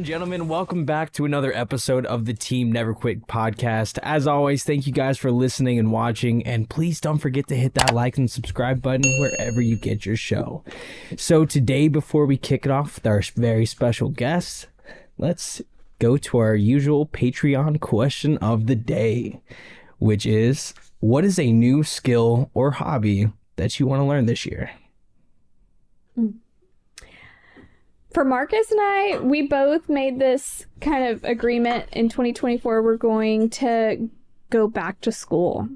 and gentlemen, welcome back to another episode of the Team Never Quit podcast. As always, thank you guys for listening and watching, and please don't forget to hit that like and subscribe button wherever you get your show. So today, before we kick it off with our very special guest, let's go to our usual Patreon question of the day, which is, what is a new skill or hobby that you want to learn this year? For Marcus and I, we both made this kind of agreement in 2024. We're going to go back to school.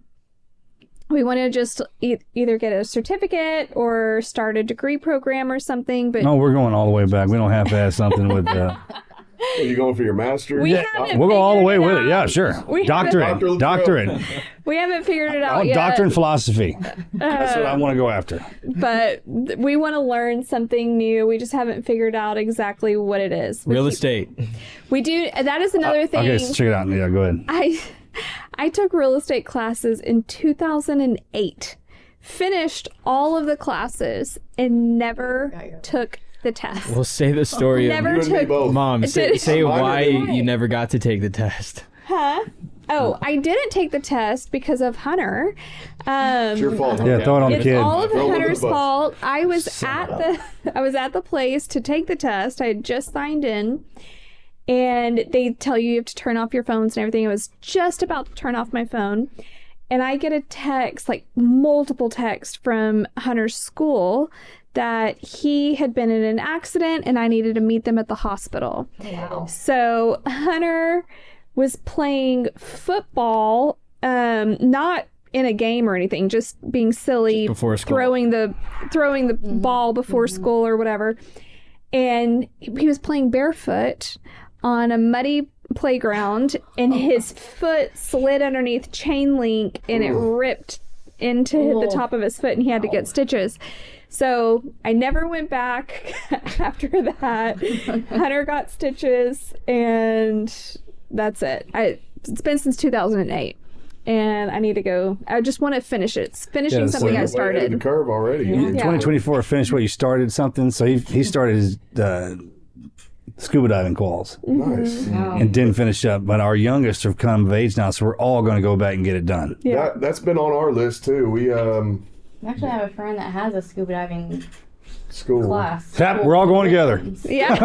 We want to just either get a certificate or start a degree program or something. But no, we're going all the way back. We don't have to have something with Are you going for your master's? we'll go all the way with it. Yeah, sure. Doctorate. We haven't figured it out yet. Doctorate in philosophy. That's what I want to go after. But we want to learn something new. We just haven't figured out exactly what it is. Real estate. We do. That is another thing. Okay, so check it out. Yeah, go ahead. I took real estate classes in 2008. Finished all of the classes and never took the test. We'll say the story. Never took. Mom, say why you never got to take the test. Huh? Oh, I didn't take the test because of Hunter. It's your fault. Yeah, throw it on the It's kid. all of Hunter's fault. I was at the place to take the test. I had just signed in, and they tell you have to turn off your phones and everything. I was just about to turn off my phone, and I get a text, like multiple texts from Hunter's school, that he had been in an accident and I needed to meet them at the hospital. Wow. So Hunter was playing football, not in a game or anything, just being silly, before school. throwing the ball before school or whatever. And he was playing barefoot on a muddy playground, and his foot slid underneath chain link and it ripped into the top of his foot, and he had to get stitches. So I never went back after that. Hunter got stitches, and that's it. It's been since 2008, and I need to go. I just want to finish it. It's finishing something I started. The curve already. Yeah. 2024 finished what you started something. So he started his scuba diving calls. Nice. And didn't finish up. But our youngest have come of age now, so we're all going to go back and get it done. Yeah. That's been on our list too. We I actually have a friend that has a scuba diving class. Tap, we're all going together. Yeah.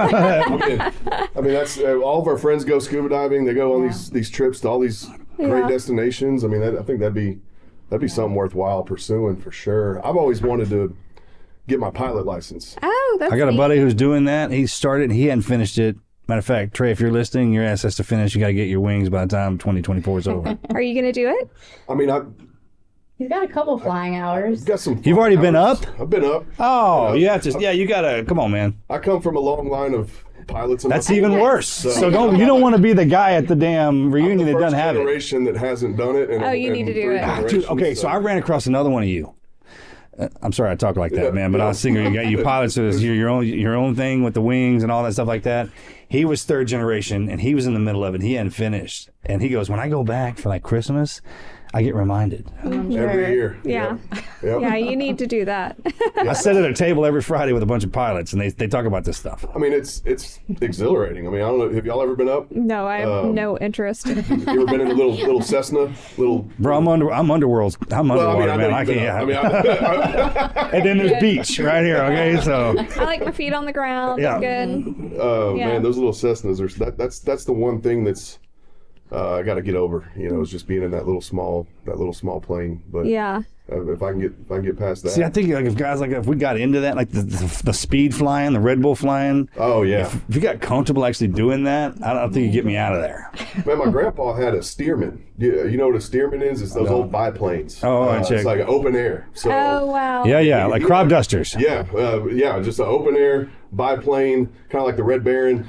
I mean that's all of our friends go scuba diving. They go on these trips to all these great destinations. I mean, I think that'd be something worthwhile pursuing for sure. I've always wanted to get my pilot license. Oh, that's I got a neat. buddy who's doing that. He started. He hadn't finished it. Matter of fact, Trey, if you're listening, your ass has to finish. You got to get your wings by the time 2024 is over. Are you going to do it? I mean, He's got a couple flying hours. got some. You've already been up? I've been up. Oh, you have to. Yeah, you got to. Come on, man. I come from a long line of pilots. That's even worse. So you don't want to be the guy at the damn reunion that doesn't have it. Generation that hasn't done it. And, you need to do it. Dude, okay, so I ran across another one of you. I'm sorry I talk like that, man, but I was thinking you got you pilots, so your own thing with the wings and all that stuff like that. He was third generation, and he was in the middle of it. He hadn't finished, and he goes, when I go back for like Christmas, I get reminded. every year. Yeah. Yep. Yeah, you need to do that. I sit at a table every Friday with a bunch of pilots, and they talk about this stuff. I mean, it's exhilarating. I mean, I don't know. Have y'all ever been up? No, I have no interest. You ever been in a little Cessna? Bro, I'm underworld. I'm underwater, man. I can't. And then there's beach right here. Okay, so I like my feet on the ground. Yeah. Good. Oh Yeah. man, those little Cessnas are that's the one thing that's I got to get over. You know, is just being in that little small plane. But Yeah. if I can get past that. see, I think like if we got into that, like the speed flying, the Red Bull flying. Oh yeah. If you got comfortable actually doing that, I don't think you get me out of there. Man, my grandpa had a Stearman. You know what a Stearman is? It's those old biplanes. Oh, I check. It's like an open air. So, Oh, wow. Yeah, like crop dusters. Yeah, just an open air biplane, kind of like the Red Baron.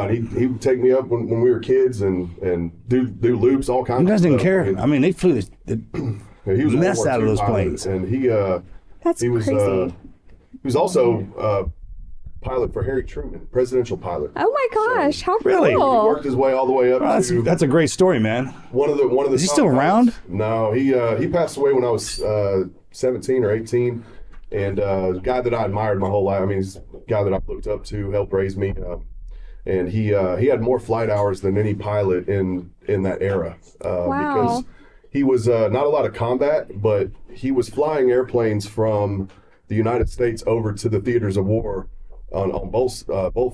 He would take me up when we were kids and do loops, all kinds. You guys of didn't stuff. care. And I mean, they flew the he was a mess World War out of II those pilot, planes. and That's he was crazy. he was also pilot for Harry Truman, presidential pilot. Oh my gosh, how Really? He cool. worked his way all the way up to that's a great story, man. one of the. Is he still around? No, he passed away when I was 17 or 18, and a guy that I admired my whole life. I mean, he's a guy that I looked up to, helped raise me. and he had more flight hours than any pilot in that era. Because he was not a lot of combat, but he was flying airplanes from the United States over to the theaters of war on both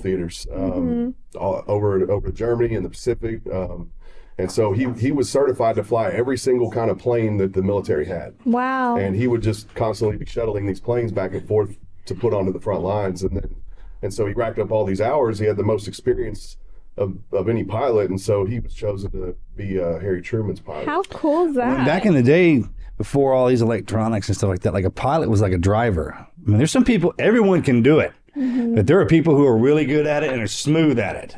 theaters, over to Germany and the Pacific. And so he was certified to fly every single kind of plane that the military had. Wow. And he would just constantly be shuttling these planes back and forth to put onto the front lines. And so he racked up all these hours. He had the most experience of any pilot. And so he was chosen to be Harry Truman's pilot. How cool is that? Back in the day, before all these electronics and stuff like that, like a pilot was like a driver. I mean, there's some people, everyone can do it. But there are people who are really good at it and are smooth at it.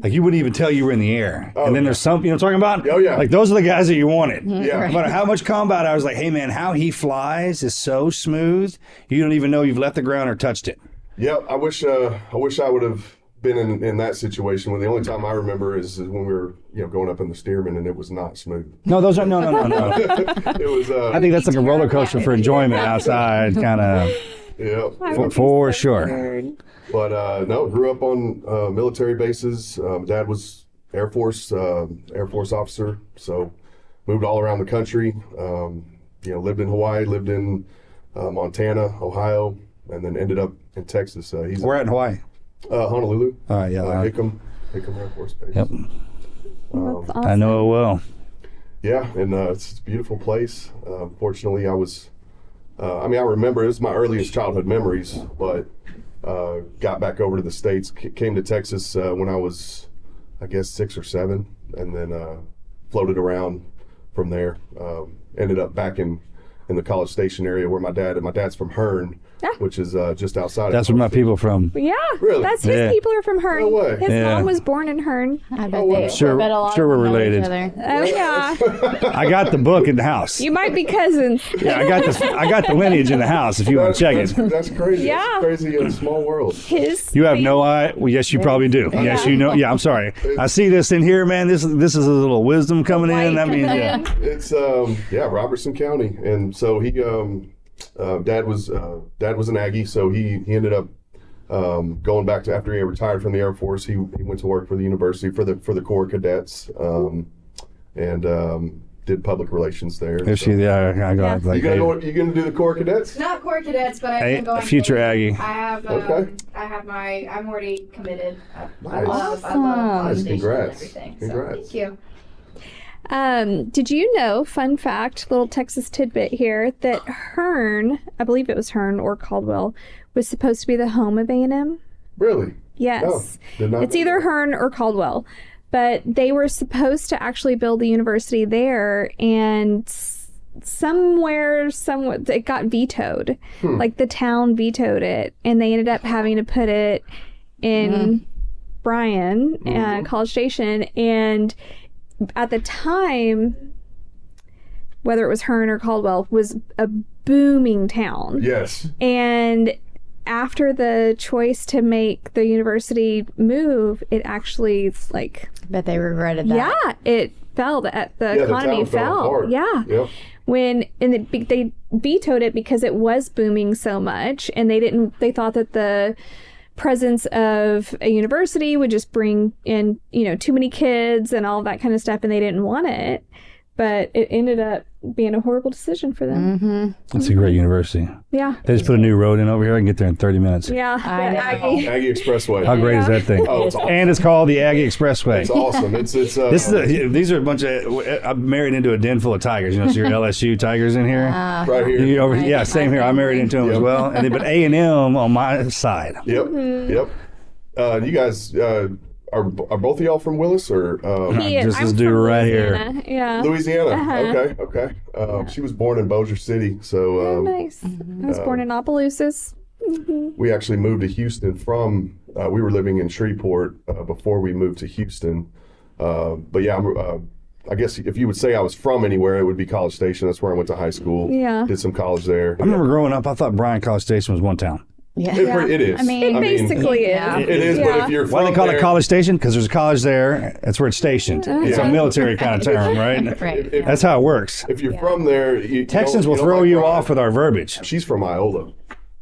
Like you wouldn't even tell you were in the air. And then there's some, you know what I'm talking about? Oh, yeah. Like those are the guys that you wanted. Yeah. No matter how much combat, I was like, hey man, how he flies is so smooth. You don't even know you've left the ground or touched it. Yeah, I wish I would have been in that situation. When the only time I remember is when we were going up in the Stearman and it was not smooth. No, those are no. It was. I think that's like a roller coaster for enjoyment outside, kind of. Yeah, for sure. But no, grew up on military bases. Dad was Air Force officer, so moved all around the country. Lived in Hawaii, lived in Montana, Ohio, and then ended up in Texas. Where at in Hawaii? Honolulu. All right, yeah. Hickam Air Force Base. Yep. That's awesome. I know it well. Yeah, and it's a beautiful place. Fortunately, I was. I remember it was my earliest childhood memories, but got back over to the States, came to Texas when I was, I guess, 6 or 7, and then floated around from there. Ended up back in the College Station area where my dad's from Hearn, which is just outside. That's where my people from. Yeah, Really? that's his people are from Hearn. No way. His mom was born in Hearn. I bet they Sure- I bet a lot sure of we're them know each related. other. Oh yeah, I got the book in the house. you might be cousins. Yeah, I got the lineage in the house if you want to check it. That's crazy. Yeah. That's crazy in a small world. His You have no idea. Well, yes, you probably do. Yes, you know. Yeah, I'm sorry. I see this in here, man. This is a little wisdom coming in. I mean, yeah. It's Robertson County, and so he dad was an Aggie, so he ended up going back to after he retired from the Air Force. He went to work for the university for the Corps cadets, and did public relations there. If she, I got like, You gonna do the Corps cadets? Not Corps cadets, but I'm going future to. Aggie. I have. Okay. I'm already committed. I Nice. love Nice. College Station and Congrats. everything. Congrats. So, thank you. Did you know, fun fact, little Texas tidbit here, that Hearn, I believe it was Hearn or Caldwell, was supposed to be the home of A&M? Really? Yes. No, did not It's know either that. Hearn or Caldwell. But they were supposed to actually build the university there, and somewhere, it got vetoed. Like the town vetoed it, and they ended up having to put it in Bryan, College Station. And at the time, whether it was Hearn or Caldwell, was a booming town. Yes. And after the choice to make the university move, it actually Bet they regretted that. yeah, it fell. The economy town fell fell. apart. Yeah. Yep. They vetoed it because it was booming so much, and they thought that the presence of a university would just bring in too many kids and all that kind of stuff, and they didn't want it. But it ended up being a horrible decision for them. It's a great university. Yeah. They just put a new road in over here. I can get there in 30 minutes. Yeah. I know. Aggie Expressway. How great is that thing? Oh, it's awesome. And it's called the Aggie Expressway. It's awesome. These are a bunch of. I'm married into a den full of tigers. So your LSU Tigers in here. right here. Yeah, same here. I'm married into them as well. And then, but A&M on my side. Yep. Yep. You guys are both of y'all from Willis or Just I'm this dude from right here. Louisiana. Yeah. Louisiana? Okay. She was born in Bossier City, so Oh, nice. I was born in Opelousas. we actually moved to Houston from. We were living in Shreveport before we moved to Houston. But yeah, I guess if you would say I was from anywhere, it would be College Station. That's where I went to high school. Yeah. Did some college there. I remember growing up, I thought Bryan College Station was one town. Yeah. It is. I mean, It basically is. it is. But if you're from Why they call there, it College Station? Because there's a college there. That's where it's stationed. It's a military kind of term, right? Right. That's how it works. If you're from there, Texans will throw you off with our verbiage. She's from Iola.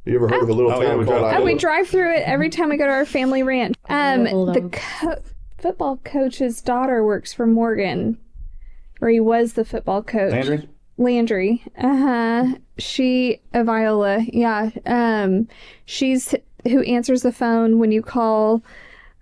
You ever heard of a little Oh, yeah, town we called drive- Iowa? We drive through it every time we go to our family ranch. Hold The on. football coach's daughter works for Morgan, or he was the football coach. Landry? She, Viola, yeah. She's who answers the phone when you call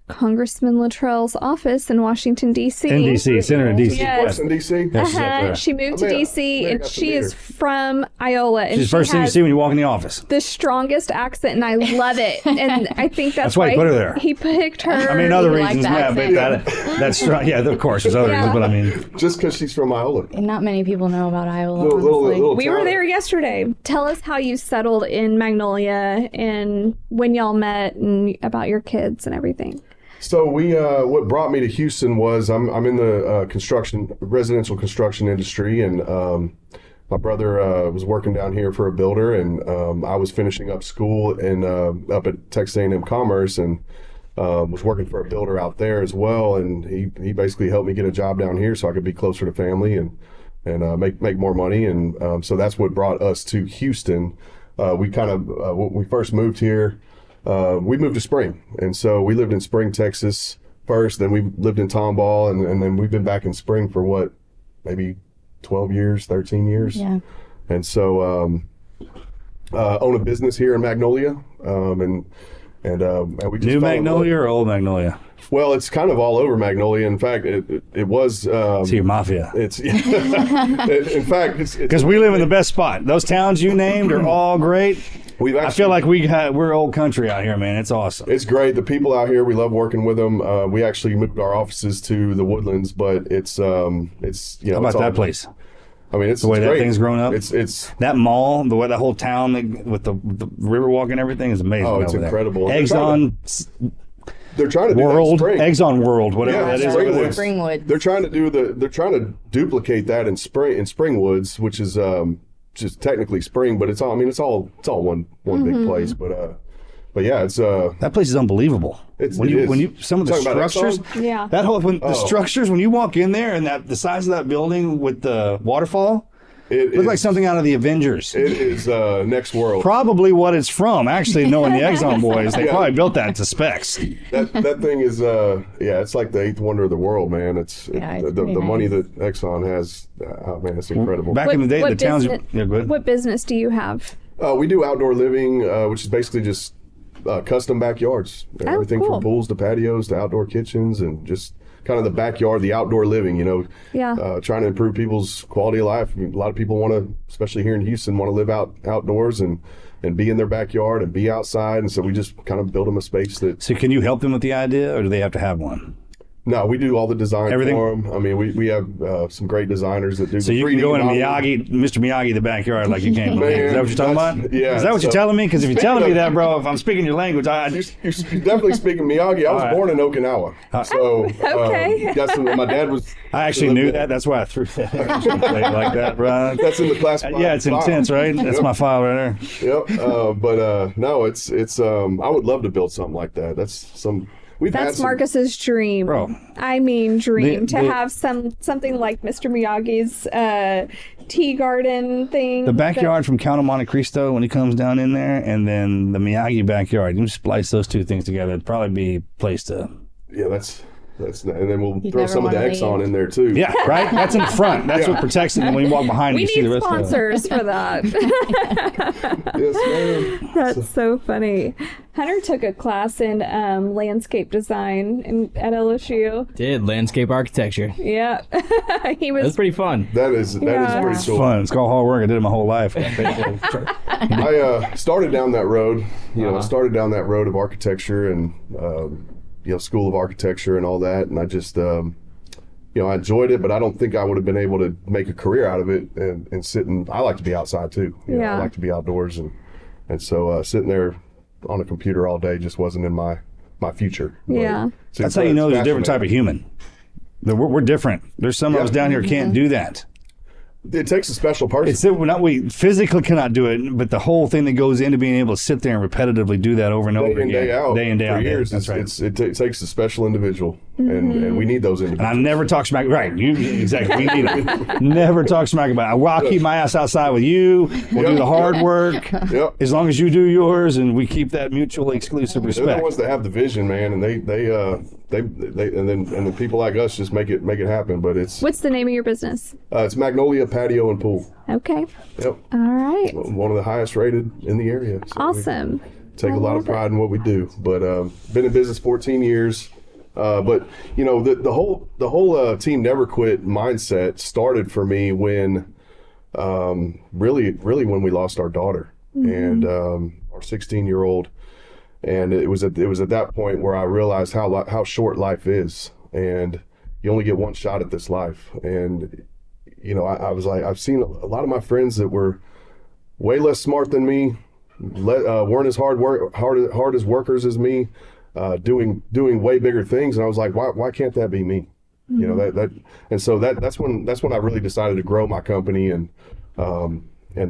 Congressman Luttrell's office in Washington, D.C. In D.C., Senator in D.C. Yes. West in D.C.? Yeah, she's up there. She moved to I may- D.C. I may and have to she meet is her. from Iowa. And She's the first she thing you has see when you walk in the office. the strongest accent, and I love it. And I think that's why he put her there. He picked her. I mean, other You like reasons, the yeah, but that's strong. Yeah, of course, there's other Yeah. reasons, but I mean, Just because she's from Iowa. And not many people know about Iowa, Little honestly. We were town. there yesterday. Tell us how you settled in Magnolia and when y'all met and about your kids and everything. So what brought me to Houston was I'm in the residential construction industry, and my brother was working down here for a builder, and I was finishing up school up at Texas A&M Commerce, and was working for a builder out there as well, and he basically helped me get a job down here so I could be closer to family and make more money, and so that's what brought us to Houston. We kind of when we first moved here. We moved to Spring, and so we lived in Spring, Texas first. Then we lived in Tomball, and then we've been back in Spring for maybe 12 years, 13 years. Yeah. And so own a business here in Magnolia, and we just new fell in love. Magnolia or old Magnolia? Well, it's kind of all over Magnolia. In fact, it was. It's your mafia. It's in fact it's Because we live in the best spot. Those towns you named are all great. we've I feel like we're old country out here, man. It's awesome. It's great. The people out here, we love working with them. We actually moved our offices to the Woodlands, but it's How about that place? I mean, it's The way that great. thing's grown up? It's That mall, the way that whole town with the river walk and everything is amazing. Oh, it's over there. incredible. Eggs They're trying on they're trying to do that in World, Spring. Eggs on World, whatever Yeah, that is. Springwood. over there. Springwood. They're trying to duplicate that in Springwoods, which is just technically Spring, but it's all one big place. But yeah, it's That place is unbelievable. It is. When you some of the Talking about structures, Exxon? Yeah. that whole the structures when you walk in there and the size of that building with the waterfall, it look like something out of the Avengers. It is next world. Probably what it's from. Actually, knowing the Exxon boys, they probably built that to specs. That thing is it's like the eighth wonder of the world, man. It's it's the pretty money nice. that Exxon has. Oh man, it's incredible. Back in the day, the towns. business, Yeah, go ahead. what business do you have? We do outdoor living, which is basically just custom backyards. Everything cool. from pools to patios to outdoor kitchens, and just kind of the backyard, the outdoor living. Yeah. Trying to improve people's quality of life. I mean, a lot of people want to, especially here in Houston, want to live outdoors and be in their backyard and be outside. And so we just kind of build them a space that. So, can you help them with the idea, or do they have to have one? No, we do all the design Everything? for them. I mean, we have some great designers that do. So the you can 3D go in modeling. Mr. Miyagi, the backyard, like you came. Man, Is that what you're talking that's- about? yeah, Is that what you're so- telling me? Because if you're telling me that, bro, if I'm speaking your language, I You're definitely speaking Miyagi. I was right. born in Okinawa, so Okay. my dad was. I actually knew that. That's why I threw that like that, bro. That's in the class. Yeah, it's intense, right? That's my file right there. Yep. But no, it's. I would love to build something like that. That's some. We've had That's some, Marcus's dream. Bro. I mean, dream The- to have something like Mr. Miyagi's tea garden thing. The backyard from Count of Monte Cristo when he comes down in there, and then the Miyagi backyard. You splice those two things together, it'd probably be a place to. Yeah, that's. And then we'll You'd throw never some of the wanna Exxon leave. in there too. Yeah, right. That's in the front. That's what protects it. And when you walk behind, We you see the need rest of it. sponsors for that. Yes, ma'am. That's so funny. Hunter took a class in landscape design at LSU. Did landscape architecture. Yeah. He That's was pretty fun. That is Yeah. pretty It's cool. fun. It's called hard work. I did it my whole life. I started down that road. I started down that road of architecture and School of Architecture and all that, and I just I enjoyed it, but I don't think I would have been able to make a career out of it and sit and I like to be outside too. Yeah. I like to be outdoors, and so sitting there on a computer all day just wasn't in my future. But Yeah. it's- That's how you know it's there's a different type of fascinating. human. We're different. There's some of us down here can't do that. It takes a special person. We physically cannot do it, but the whole thing that goes into being able to sit there and repetitively do that over and over again, day in, day out, for years. That's right. It takes a special individual, and we need those individuals. And I never talk smack. Right, exactly. We need it. Never talk smack about it. Well, I'll keep my ass outside with you. We'll do the hard work. Yep. As long as you do yours, and we keep that mutually exclusive respect. They're the ones that have the vision, man, and they and then people like us just make it happen. But What's the name of your business? It's Magnolia Patio and Pool. Okay. Yep. All right. One of the highest rated in the area. So Awesome. we take a lot of pride in what we do. But been in business 14 years. But you know, the whole team never quit mindset started for me when really when we lost our daughter and our 16-year-old. And it was at that point where I realized how short life is, and you only get one shot at this life. And you know, I was like, I've seen a lot of my friends that were way less smart than me, weren't as hard as workers as me, doing way bigger things. And I was like, why can't that be me? You know, and so that's when I really decided to grow my company, and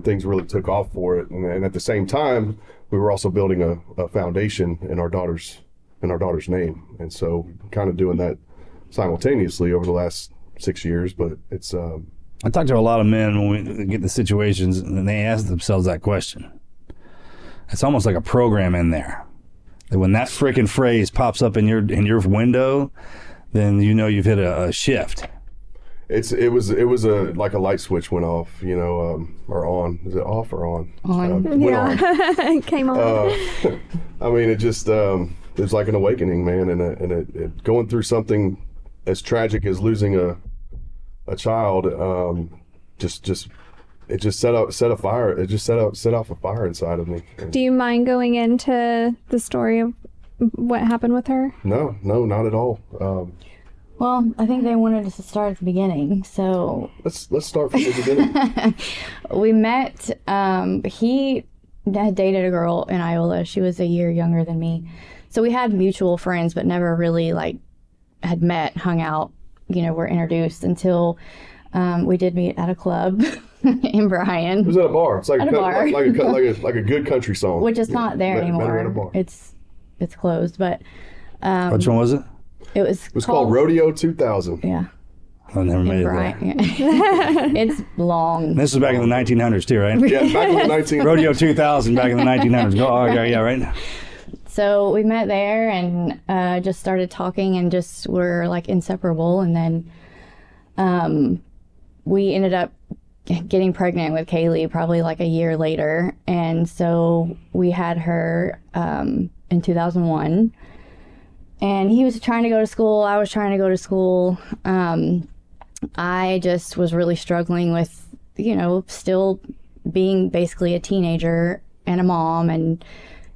things really took off for it. And at the same time, we were also building a foundation in our daughter's name. And so kind of doing that simultaneously over the last 6 years. But it's I talk to a lot of men when we get the situations, and they ask themselves that question. It's almost like a program in there. And when that freaking phrase pops up in your window, then you know you've hit a shift. It was like a light switch went off, you know, or on. Is it off or on? On. Went on. It came on. I mean, it just it's like an awakening, man, and it going through something as tragic as losing a child. It just set off a fire inside of me. Do you mind going into the story of what happened with her? No, not at all. Well, I think they wanted us to start at the beginning, so let's start from the beginning. We met. He had dated a girl in Iola. She was a year younger than me, so we had mutual friends, but never really had met, hung out. You know, were introduced until we did meet at a club in Bryan. It was at a bar. It's like at a bar. like a good country song, which is not there anymore. At a bar. It's closed, but which one was it? It was called Rodeo 2000. Yeah. I never made it Bryan. there. Yeah. It's long. This was back in the 1900s too, right? Yeah, back in the 1900s. Rodeo 2000 back in the 1900s. Yeah, right. So we met there and just started talking and just were like inseparable. And then we ended up getting pregnant with Kailee probably like a year later. And so we had her in 2001. And he was trying to go to school. I was trying to go to school. I just was really struggling with, you know, still being basically a teenager and a mom and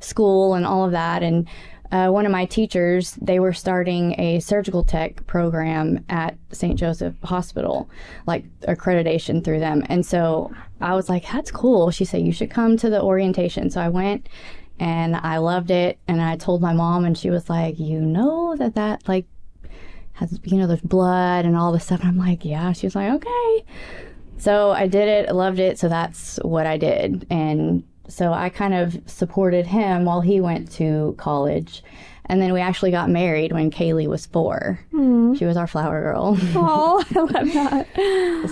school and all of that. And one of my teachers, they were starting a surgical tech program at St. Joseph Hospital, like accreditation through them. And so I was like, that's cool. She said, you should come to the orientation. So I went. And I loved it. And I told my mom, and she was like, you know, that like has, you know, there's blood and all this stuff. And I'm like, yeah. She was like, okay. So I did it. I loved it. So that's what I did. And so I kind of supported him while he went to college. And then we actually got married when Kailee was 4. She was our flower girl. Oh, I love that.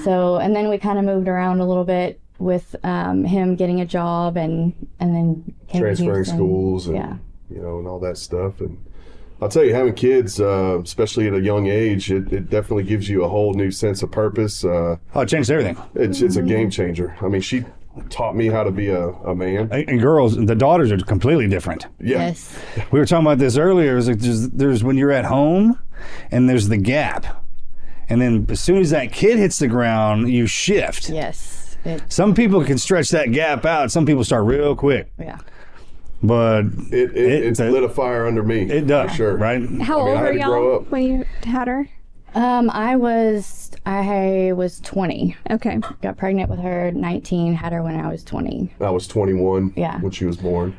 So, and then we kind of moved around a little bit with him getting a job and then transferring schools and you know, and all that stuff. And I'll tell you, having kids, especially at a young age, it definitely gives you a whole new sense of purpose. It changed everything. It's a game changer. I mean, she taught me how to be a man. And girls, the daughters are completely different. Yeah. Yes. We were talking about this earlier. It was like there's when you're at home and there's the gap. And then as soon as that kid hits the ground, you shift. Yes. Some people can stretch that gap out. Some people start real quick. Yeah. But it lit a fire under me. It does, for sure. Right? How old were y'all when you had her? I was 20. Okay. Got pregnant with her 19, had her when I was 20. I was 21 Yeah. when she was born.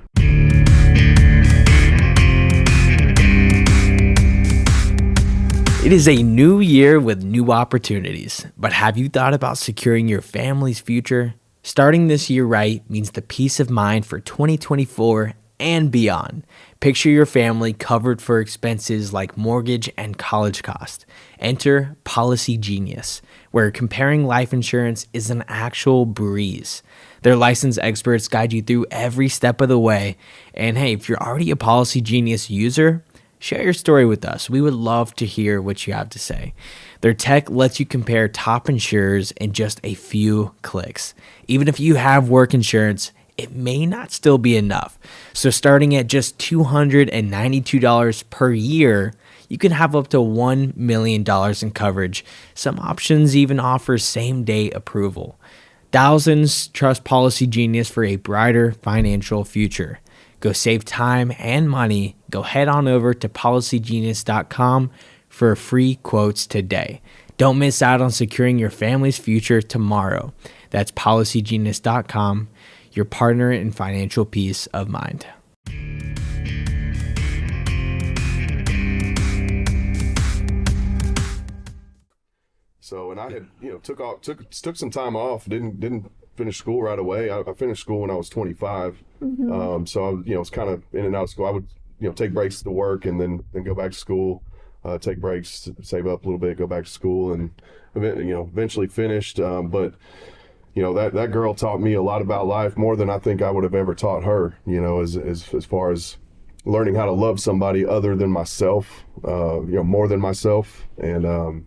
It is a new year with new opportunities, but have you thought about securing your family's future? Starting this year right means the peace of mind for 2024 and beyond. Picture your family covered for expenses like mortgage and college costs. Enter Policy Genius, where comparing life insurance is an actual breeze. Their licensed experts guide you through every step of the way. And hey, if you're already a Policy Genius user, share your story with us. We would love to hear what you have to say. Their tech lets you compare top insurers in just a few clicks. Even if you have work insurance, it may not still be enough. So starting at just $292 per year, you can have up to $1 million in coverage. Some options even offer same-day approval. Thousands trust Policy Genius for a brighter financial future. Go save time and money. Go head on over to policygenius.com for free quotes today. Don't miss out on securing your family's future tomorrow. That's policygenius.com, your partner in financial peace of mind. So, and I had, took some time off, didn't finish school right away. I finished school when I was 25. So I, was kind of in and out of school. I would, take breaks to work and then go back to school, take breaks, save up a little bit, go back to school, and eventually finished. But that girl taught me a lot about life, more than I think I would have ever taught her. As far as learning how to love somebody other than myself, more than myself, and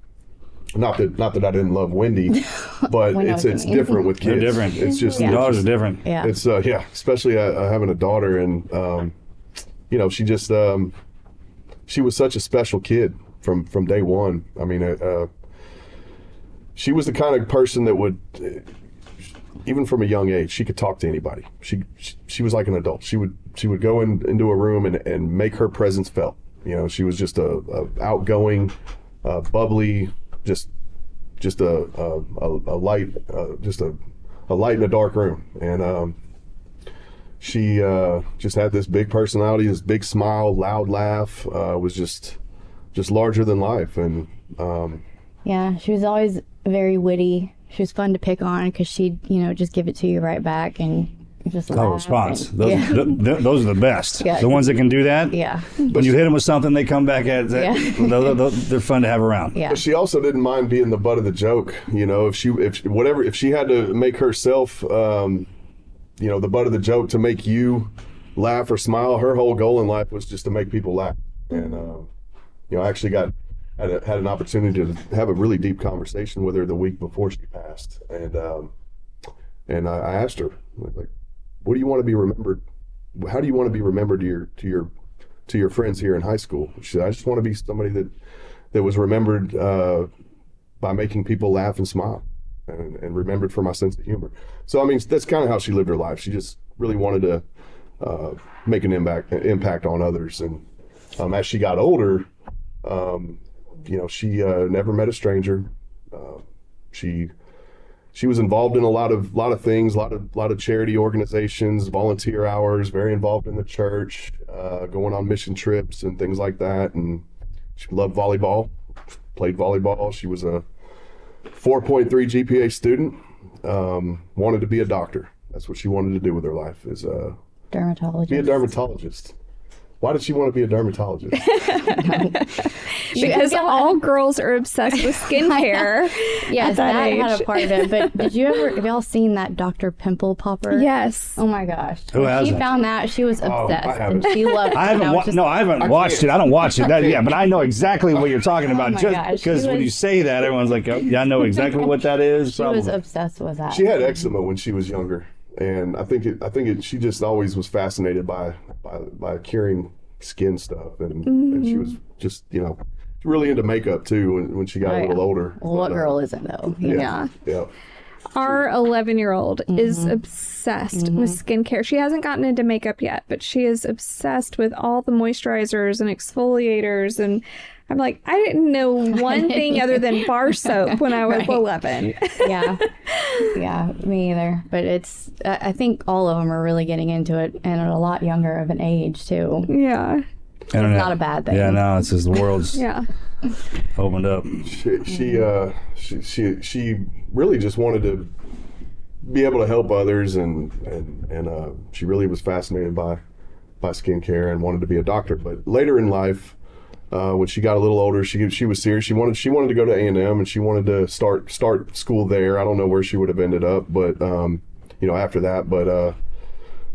not that I didn't love Wendy, but it's different with kids. They're different. It's just daughters are different. Yeah. It's especially having a daughter, and she just she was such a special kid from day one. I mean, she was the kind of person that would, even from a young age, she could talk to anybody. She was like an adult. She would go into a room and make her presence felt. She was just a outgoing, bubbly, just a light, just a light in a dark room. And she just had this big personality, this big smile, loud laugh, was just larger than life. And yeah, she was always very witty. She was fun to pick on because she'd, just give it to you right back and just laugh. Response. And, those are the best. Yeah. The ones that can do that. Yeah. When you hit them with something, they come back at that. Yeah. They're fun to have around. Yeah. But she also didn't mind being the butt of the joke. If she had to make herself, the butt of the joke to make you laugh or smile, her whole goal in life was just to make people laugh. And I actually had an opportunity to have a really deep conversation with her the week before she passed, and I asked her, like, what do you want to be remembered? How do you want to be remembered to your friends here in high school? She said, I just want to be somebody that was remembered by making people laugh and smile, and remembered for my sense of humor. So I mean, that's kind of how she lived her life. She just really wanted to make an impact on others. And as she got older, she never met a stranger. She was involved in a lot of things, a lot of charity organizations, volunteer hours, very involved in the church, going on mission trips and things like that. And she loved volleyball, played volleyball. She was a 4.3 GPA student, wanted to be a doctor. That's what she wanted to do with her life, is Dermatologist. be a dermatologist. Why did she want to be a dermatologist? Because all girls are obsessed with skincare. Yes, that age. had a part of it. But have y'all seen that Dr. Pimple Popper? Yes. Oh my gosh. Who When she hasn't? found that, she was obsessed. I haven't. And she loved it. I haven't. I haven't watched it. I don't watch it. But I know exactly what you're talking about. my Just gosh, because she when was- you say that, everyone's like, "Oh, yeah, I know exactly what that is." She was obsessed with that. She had eczema when she was younger, and I think she just always was fascinated by curing skin stuff, and she was just really into makeup too when she got a little older. Well, what girl isn't though? Yeah. Yeah. Our 11-year-old is obsessed with skincare. She hasn't gotten into makeup yet, but she is obsessed with all the moisturizers and exfoliators. And I'm like, I didn't know one thing other than bar soap when I was 11. Yeah, me either. But I think all of them are really getting into it, and at a lot younger of an age too. Yeah. Internet. not a bad thing. Yeah, no, it's just the world's. Yeah. Opened up. She really just wanted to be able to help others, and she really was fascinated by skincare and wanted to be a doctor. But later in life, when she got a little older, she was serious. She wanted to go to A&M, and she wanted to start school there. I don't know where she would have ended up, but after that, but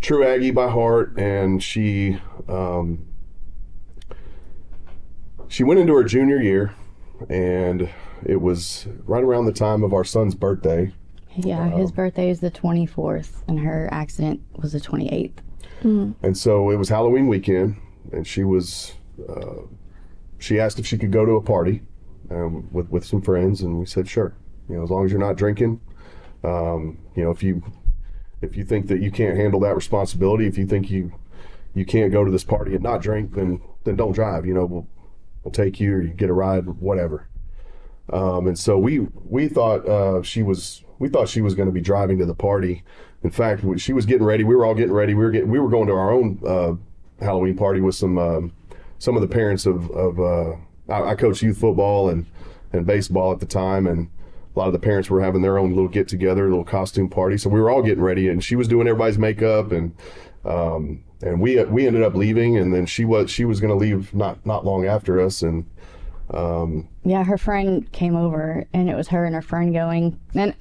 true Aggie by heart, and she went into her junior year, and it was right around the time of our son's birthday. Yeah, his birthday is the 24th, and her accident was the 28th. And so it was Halloween weekend, and she asked if she could go to a party with some friends, and we said sure. As long as you're not drinking. If you think that you can't handle that responsibility, if you think you can't go to this party and not drink, then don't drive. We'll take you, or you get a ride, whatever. And so we thought she was going to be driving to the party. In fact, she was getting ready. We were all getting ready. We were going to our own Halloween party with some of the parents of I coached youth football and baseball at the time, and a lot of the parents were having their own little get together, little costume party. So we were all getting ready, and she was doing everybody's makeup, and we ended up leaving, and then she was going to leave not long after us, and yeah, her friend came over, and it was her and her friend going, and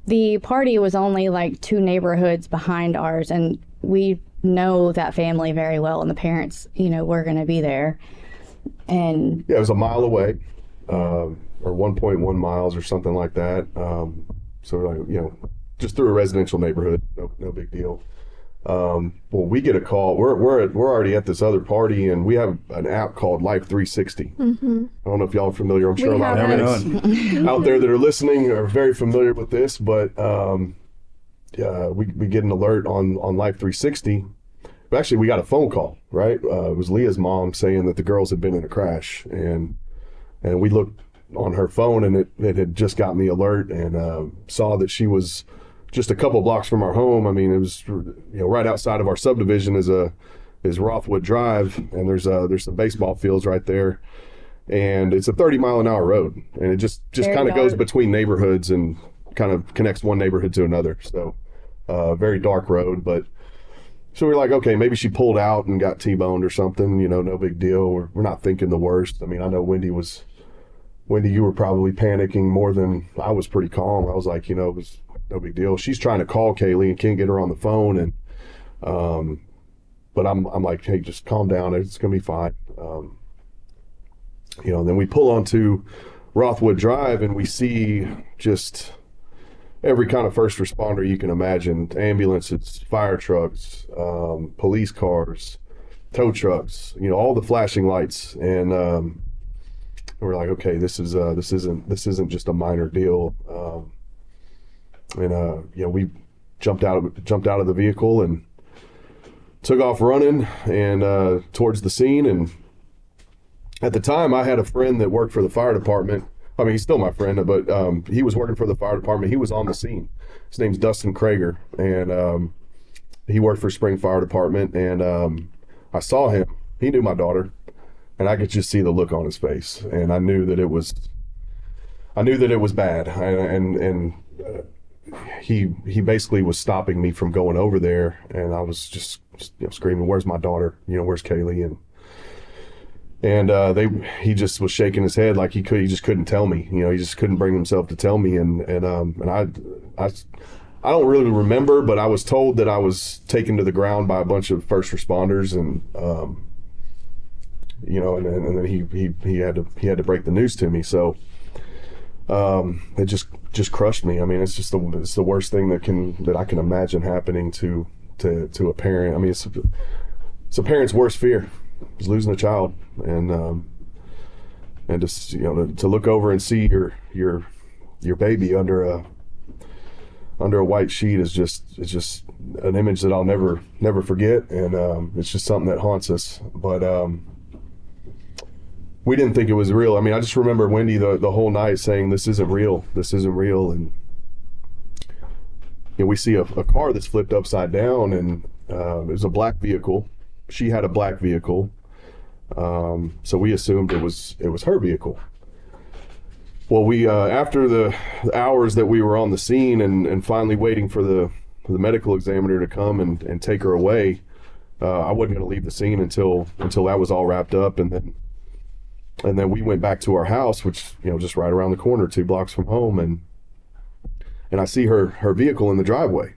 the party was only like 2 neighborhoods behind ours, and we know that family very well, and the parents, were going to be there. And yeah, it was a mile away, or 1.1 miles or something like that. So just through a residential neighborhood, no big deal. Well, we get a call. We're already at this other party, and we have an app called Life 360. Mm-hmm. I don't know if y'all are familiar. I'm sure a lot of parents out there that are listening are very familiar with this. But we get an alert on Life 360. But actually, we got a phone call. Right, it was Leah's mom saying that the girls had been in a crash, and we looked on her phone, and it had just gotten the alert, and saw that she was just a couple blocks from our home. I mean, it was right outside of our subdivision is Rothwood Drive, and there's some baseball fields right there, and it's a 30-mile-an-hour road, and it just kind of goes between neighborhoods and kind of connects one neighborhood to another. So very dark road, but so we're like, okay, maybe she pulled out and got T-boned or something. No big deal. We're not thinking the worst. I mean, I know Wendy, you were probably panicking more than I was. Pretty calm. I was like, it was no big deal. She's trying to call Kailee and can't get her on the phone, and but I'm like, hey, just calm down. It's gonna be fine. Then we pull onto Rothwood Drive, and we see just every kind of first responder you can imagine: ambulances, fire trucks, police cars, tow trucks. All the flashing lights, and we're like, okay, this isn't just a minor deal. We jumped out of the vehicle and took off running and towards the scene. And at the time, I had a friend that worked for the fire department. I mean, he's still my friend, but he was working for the fire department. He was on the scene. His name's Dustin Krager, and he worked for Spring Fire Department. And I saw him. He knew my daughter, and I could just see the look on his face, and I knew that it was bad. And he basically was stopping me from going over there, and I was just screaming, "Where's my daughter? Where's Kailee?" And he just was shaking his head like he just couldn't tell me. He just couldn't bring himself to tell me. And I don't really remember, but I was told that I was taken to the ground by a bunch of first responders, and and then he had to break the news to me. So it just crushed me. I mean, it's the worst thing that I can imagine happening to a parent. I mean, it's a parent's worst fear, is losing a child, and just to look over and see your baby under a white sheet is just an image that I'll never forget, and it's just something that haunts us. But we didn't think it was real. I mean, I just remember Wendy the whole night saying, "This isn't real. This isn't real." And we see a car that's flipped upside down, and it was a black vehicle. She had a black vehicle. So we assumed it was her vehicle. Well, we after the hours that we were on the scene and finally waiting for the medical examiner to come and take her away, I wasn't going to leave the scene until that was all wrapped up, and then we went back to our house, which just right around the corner, 2 blocks from home, and I see her vehicle in the driveway,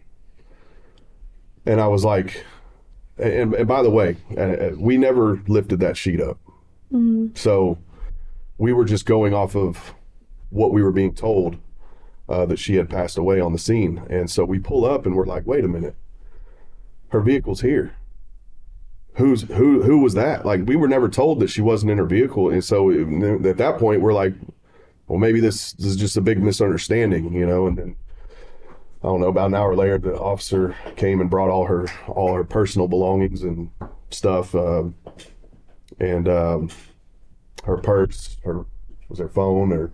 and I was like, and by the way, we never lifted that sheet up, so we were just going off of what we were being told, that she had passed away on the scene. And so we pull up and we're like, wait a minute, her vehicle's here. Who was that? Like, we were never told that she wasn't in her vehicle. And so at that point we're like, well, maybe this is just a big misunderstanding, and then I don't know, about an hour later the officer came and brought all her personal belongings and stuff, and her purse, her phone, or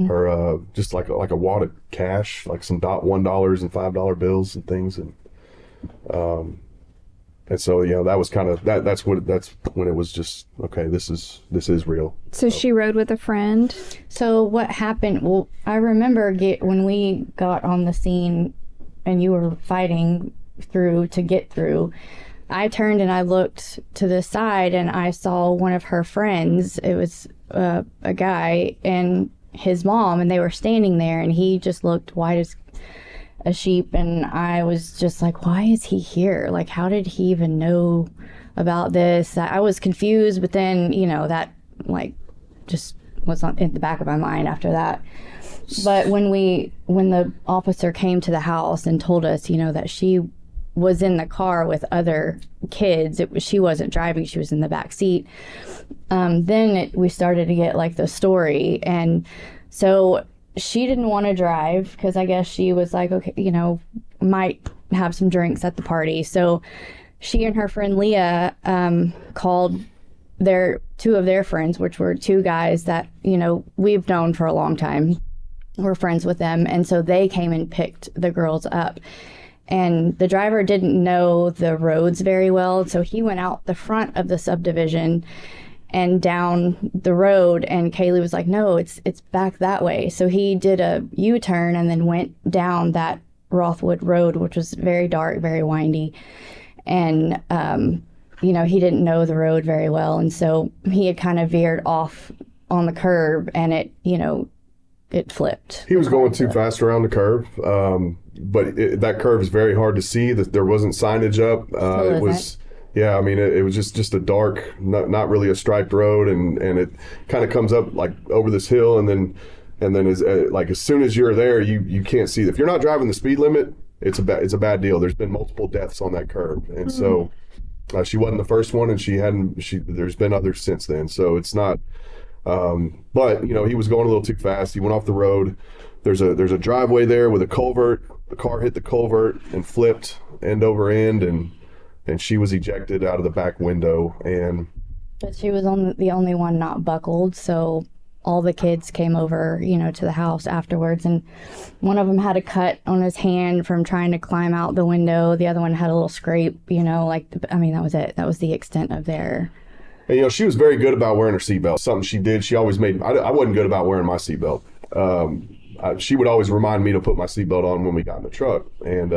her just like a wad of cash, like some $1 and $5 bills and things, and so that was kind of that's when it was just, okay, this is real. So she rode with a friend. So what happened? Well, I remember when we got on the scene and you were fighting to get through, I turned and I looked to the side and I saw one of her friends. It was a guy and his mom, and they were standing there, and he just looked white as a sheep, and I was just like, why is he here? Like, how did he even know about this? I was confused, but then that just was in the back of my mind after that. But when the officer came to the house and told us that she was in the car with other kids, she wasn't driving, she was in the back seat, then we started to get the story. And so she didn't want to drive because I guess she was like, okay, might have some drinks at the party. So she and her friend Leah called two of their friends, which were 2 guys that we've known for a long time. We're friends with them, and so they came and picked the girls up. And the driver didn't know the roads very well, so he went out the front of the subdivision and down the road, and Kailee was like, no, it's back that way. So he did a U-turn and then went down that Rothwood Road, which was very dark, very windy. And, he didn't know the road very well, and so he had kind of veered off on the curb, and it flipped. He was going too fast around the curve, but that curve is very hard to see. That there wasn't signage up. It was, it was just a dark, not really a striped road, and it kind of comes up over this hill, and then as soon as you're there, you can't see. If you're not driving the speed limit, it's a bad deal. There's been multiple deaths on that curve, and so she wasn't the first one, and there's been others since then. So it's not. But he was going a little too fast. He went off the road. There's a driveway there with a culvert. The car hit the culvert and flipped end over end, and she was ejected out of the back window. But she was the only one not buckled, so all the kids came over, to the house afterwards, and one of them had a cut on his hand from trying to climb out the window. The other one had a little scrape, that was it. That was the extent of their... And, she was very good about wearing her seatbelt. Something she did, she always made. I wasn't good about wearing my seatbelt. She would always remind me to put my seatbelt on when we got in the truck. And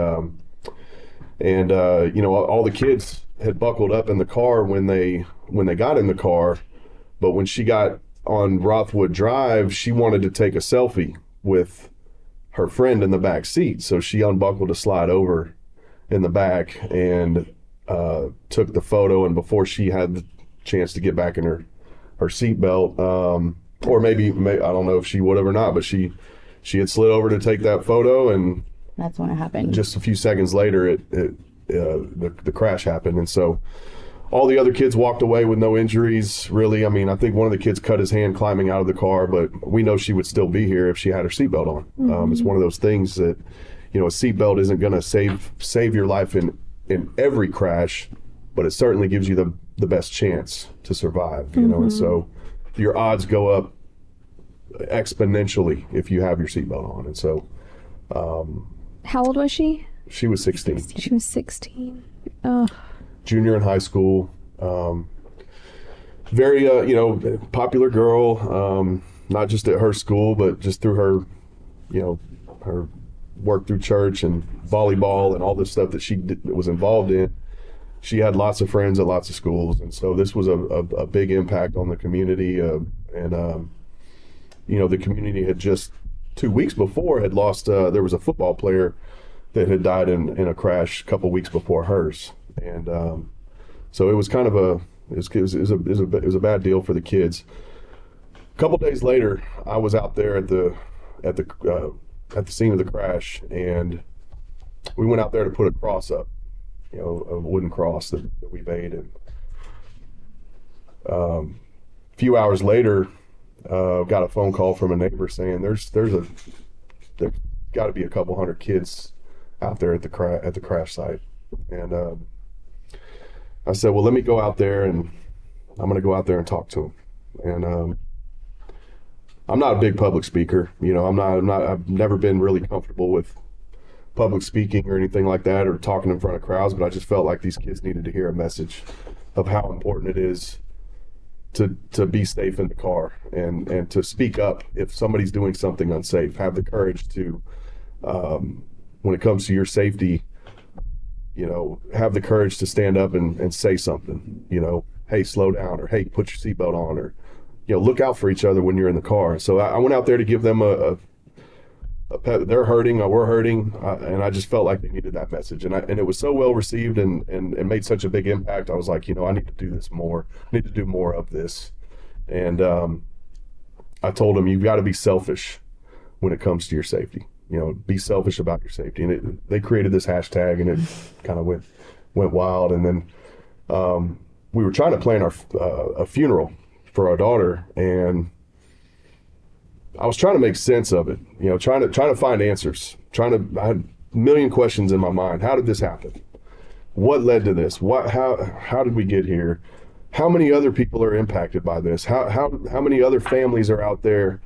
all the kids had buckled up in the car when they got in the car. But when she got on Rothwood Drive, she wanted to take a selfie with her friend in the back seat. So she unbuckled to slide over in the back and took the photo. And before she had the chance to get back in her seatbelt, or maybe I don't know if she would have or not, but she had slid over to take that photo, and that's when it happened. Just a few seconds later, the crash happened, and so all the other kids walked away with no injuries. Really, I think one of the kids cut his hand climbing out of the car, but we know she would still be here if she had her seatbelt on. Mm-hmm. It's one of those things that a seatbelt isn't going to save your life in every crash, but it certainly gives you the best chance to survive, and so your odds go up exponentially if you have your seatbelt on. And so how old was she? She was 16. She was 16. Oh. Junior in high school. very, popular girl, not just at her school, but just through her, her work through church and volleyball and all this stuff that she was involved in. She had lots of friends at lots of schools. And so this was a big impact on the community. The community had just 2 weeks before had lost, there was a football player that had died in a crash a couple weeks before hers. And so it was kind of it was a bad deal for the kids. A couple days later, I was out there at the scene of the crash, and we went out there to put a cross up, a wooden cross that we made. And a few hours later, got a phone call from a neighbor saying there's got to be a couple hundred kids out there at the crash site. And I said, well, let me go out there, and I'm going to go out there and talk to them. And I'm not a big public speaker. I've never been really comfortable with public speaking or anything like that, or talking in front of crowds, but I just felt like these kids needed to hear a message of how important it is to be safe in the car, and to speak up if somebody's doing something unsafe. Have the courage to, when it comes to your safety, have the courage to stand up and say something, hey, slow down, or hey, put your seatbelt on, or, look out for each other when you're in the car. So I went out there to give them a pep. They're hurting, we're hurting, and I just felt like they needed that message. And it was so well received and made such a big impact. I was like, I need to do this more. I need to do more of this. And I told them, you've got to be selfish when it comes to your safety. Be selfish about your safety. And they created this hashtag, and it kind of went wild. And then we were trying to plan a funeral for our daughter, and I was trying to make sense of it. Trying to find answers. I had a million questions in my mind. How did this happen? What led to this? How did we get here? How many other people are impacted by this? How many other families are out there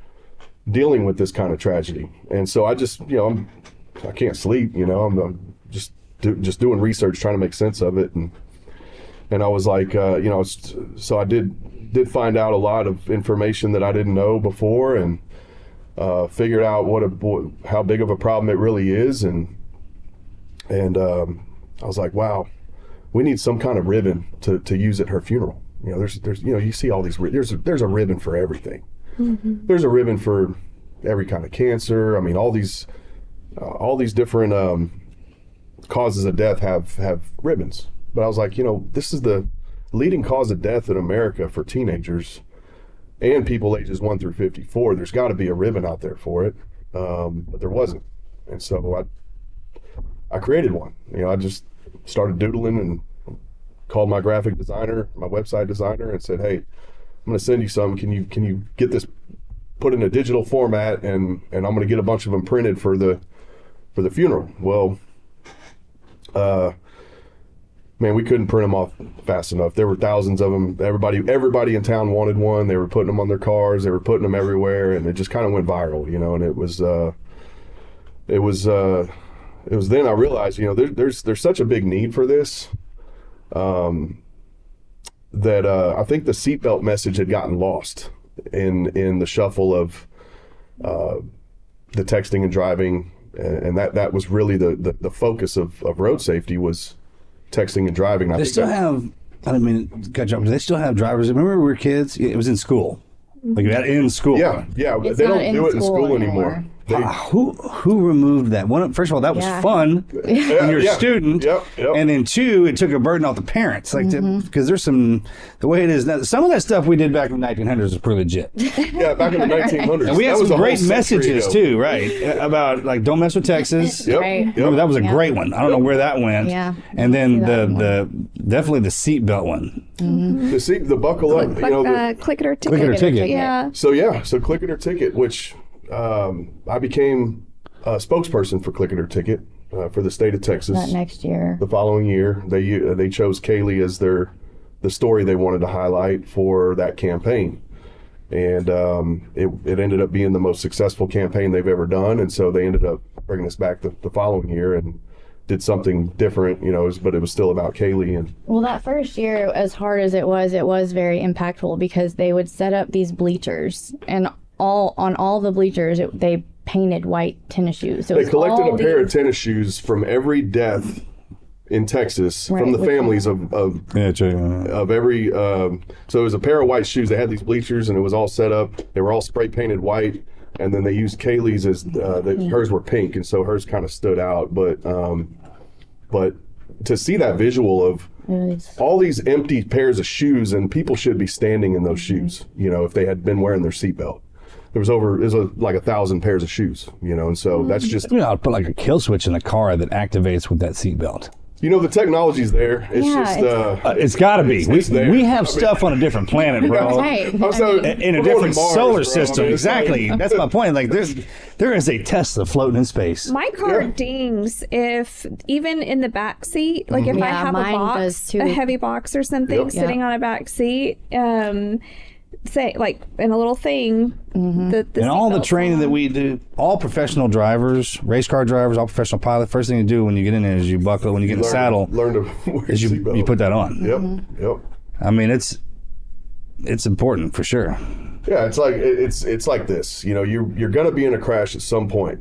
dealing with this kind of tragedy? And so I just, I can't sleep, I'm just doing research, trying to make sense of it. And I was like, so I did find out a lot of information that I didn't know before, and figured out how big of a problem it really is. And I was like, wow, we need some kind of ribbon to use at her funeral. There's you see all these, there's a ribbon for everything. Mm-hmm. There's a ribbon for every kind of cancer. I mean, all these different causes of death have ribbons. But I was like, this is the leading cause of death in America for teenagers and people ages 1 through 54. There's got to be a ribbon out there for it, but there wasn't. And so I created one. I just started doodling and called my graphic designer, my website designer, and said, hey, I'm going to send you some. Can you get this put in a digital format, and I'm going to get a bunch of them printed for the funeral. Well, man, we couldn't print them off fast enough. There were thousands of them. Everybody in town wanted one. They were putting them on their cars. They were putting them everywhere, and it just kind of went viral, and it was then I realized, there's such a big need for this, that I think the seatbelt message had gotten lost in the shuffle of the texting and driving, and that was really the focus of road safety was texting and driving. They still have, I don't mean to cut you off, but they still have drivers. Remember when we were kids? It was in school. Like that in school. Yeah. It's they not don't do it in school anymore. Who removed that? First of all, that was fun when you're a student. Yep. And then two, it took a burden off the parents. Like, because there's the way it is now, some of that stuff we did back in the 1900s was pretty legit. Yeah, back in the 1900s. And we had some great messages too, right? About like, don't mess with Texas. Yep. Right. Remember, that was a great one. I don't know where that went. Yeah. And then definitely the seatbelt one. The buckle up. Click it or ticket. Click it or ticket. Yeah. So click it or ticket, which I became a spokesperson for Click It or Ticket for the state of Texas. That next year. The following year, they chose Kailee as the story they wanted to highlight for that campaign, and it ended up being the most successful campaign they've ever done. And so they ended up bringing us back the following year, and did something different, but it was still about Kailee. And Well, that first year, as hard as it was very impactful because they would set up these bleachers, and on all the bleachers, they painted white tennis shoes. So they collected a pair of tennis shoes from every death in Texas from the families of every. So it was a pair of white shoes. They had these bleachers, and it was all set up. They were all spray painted white, and then they used Kaylee's as hers were pink, and so hers kind of stood out. But to see that visual of all these empty pairs of shoes, and people should be standing in those shoes, if they had been wearing their seatbelt. There was like 1,000 pairs of shoes, and so that's just. I'll put like a kill switch in the car that activates with that seatbelt. The technology's there. It's it's got to be. there. We have stuff on a in a different solar system. Exactly. That's my point. Like there is a Tesla floating in space. My car dings if even in the back seat, like if I have a heavy box or something sitting on a back seat, say like in a little thing. And all the training that we do, all professional drivers, race car drivers, all professional pilots, first thing you do when you get in there is you buckle. When you get in the saddle, learn to wear is you put that on. Yep. I mean, it's important for sure. Yeah, it's like this. You're going to be in a crash at some point.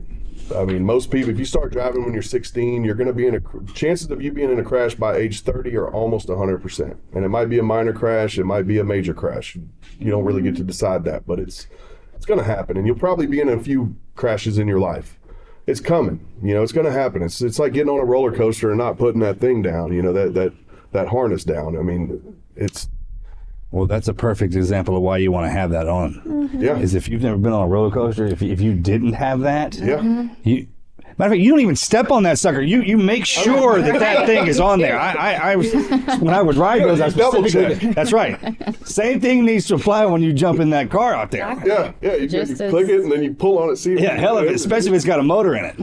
I mean, most people, if you start driving when you're 16, you're going to be chances of you being in a crash by age 30 are almost 100%. And it might be a minor crash, it might be a major crash. You don't really get to decide that, but it's going to happen. And you'll probably be in a few crashes in your life. It's coming. It's going to happen. It's like getting on a roller coaster and not putting that thing down. That harness down. I mean, it's. Well, that's a perfect example of why you want to have that on. Yeah. Is if you've never been on a roller coaster, if you didn't have that, matter of fact, you don't even step on that sucker. You make sure that thing is on there. I was when I would ride those, I was double check. That's right. Same thing needs to apply when you jump in that car out there. Yeah. You click it and then you pull on it. See. Yeah, hell of it, especially if it's got a motor in it.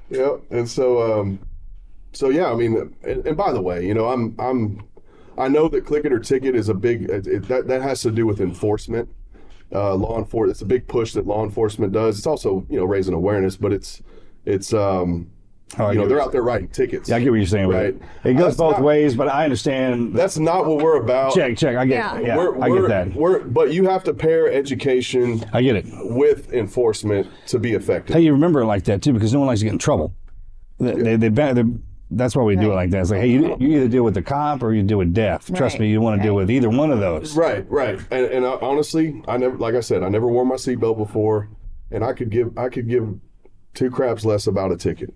Yeah. And so yeah. I mean, and by the way, I know that click it or ticket is a big that has to do with enforcement. Law enforcement. It's a big push that law enforcement does. It's also raising awareness, but it's they're out there writing tickets. Yeah, I get what you're saying. Right. It goes both ways, but I understand. That's not what we're about. Check. I get. I get that. But you have to pair education. I get it. With enforcement to be effective. Hey, you remember it like that too, because no one likes to get in trouble. That's why we do it like that. It's like, hey, you either deal with the cop or you deal with death. Trust me, you want to deal with either one of those. Right. And honestly, I never wore my seatbelt before, and I could give two craps less about a ticket.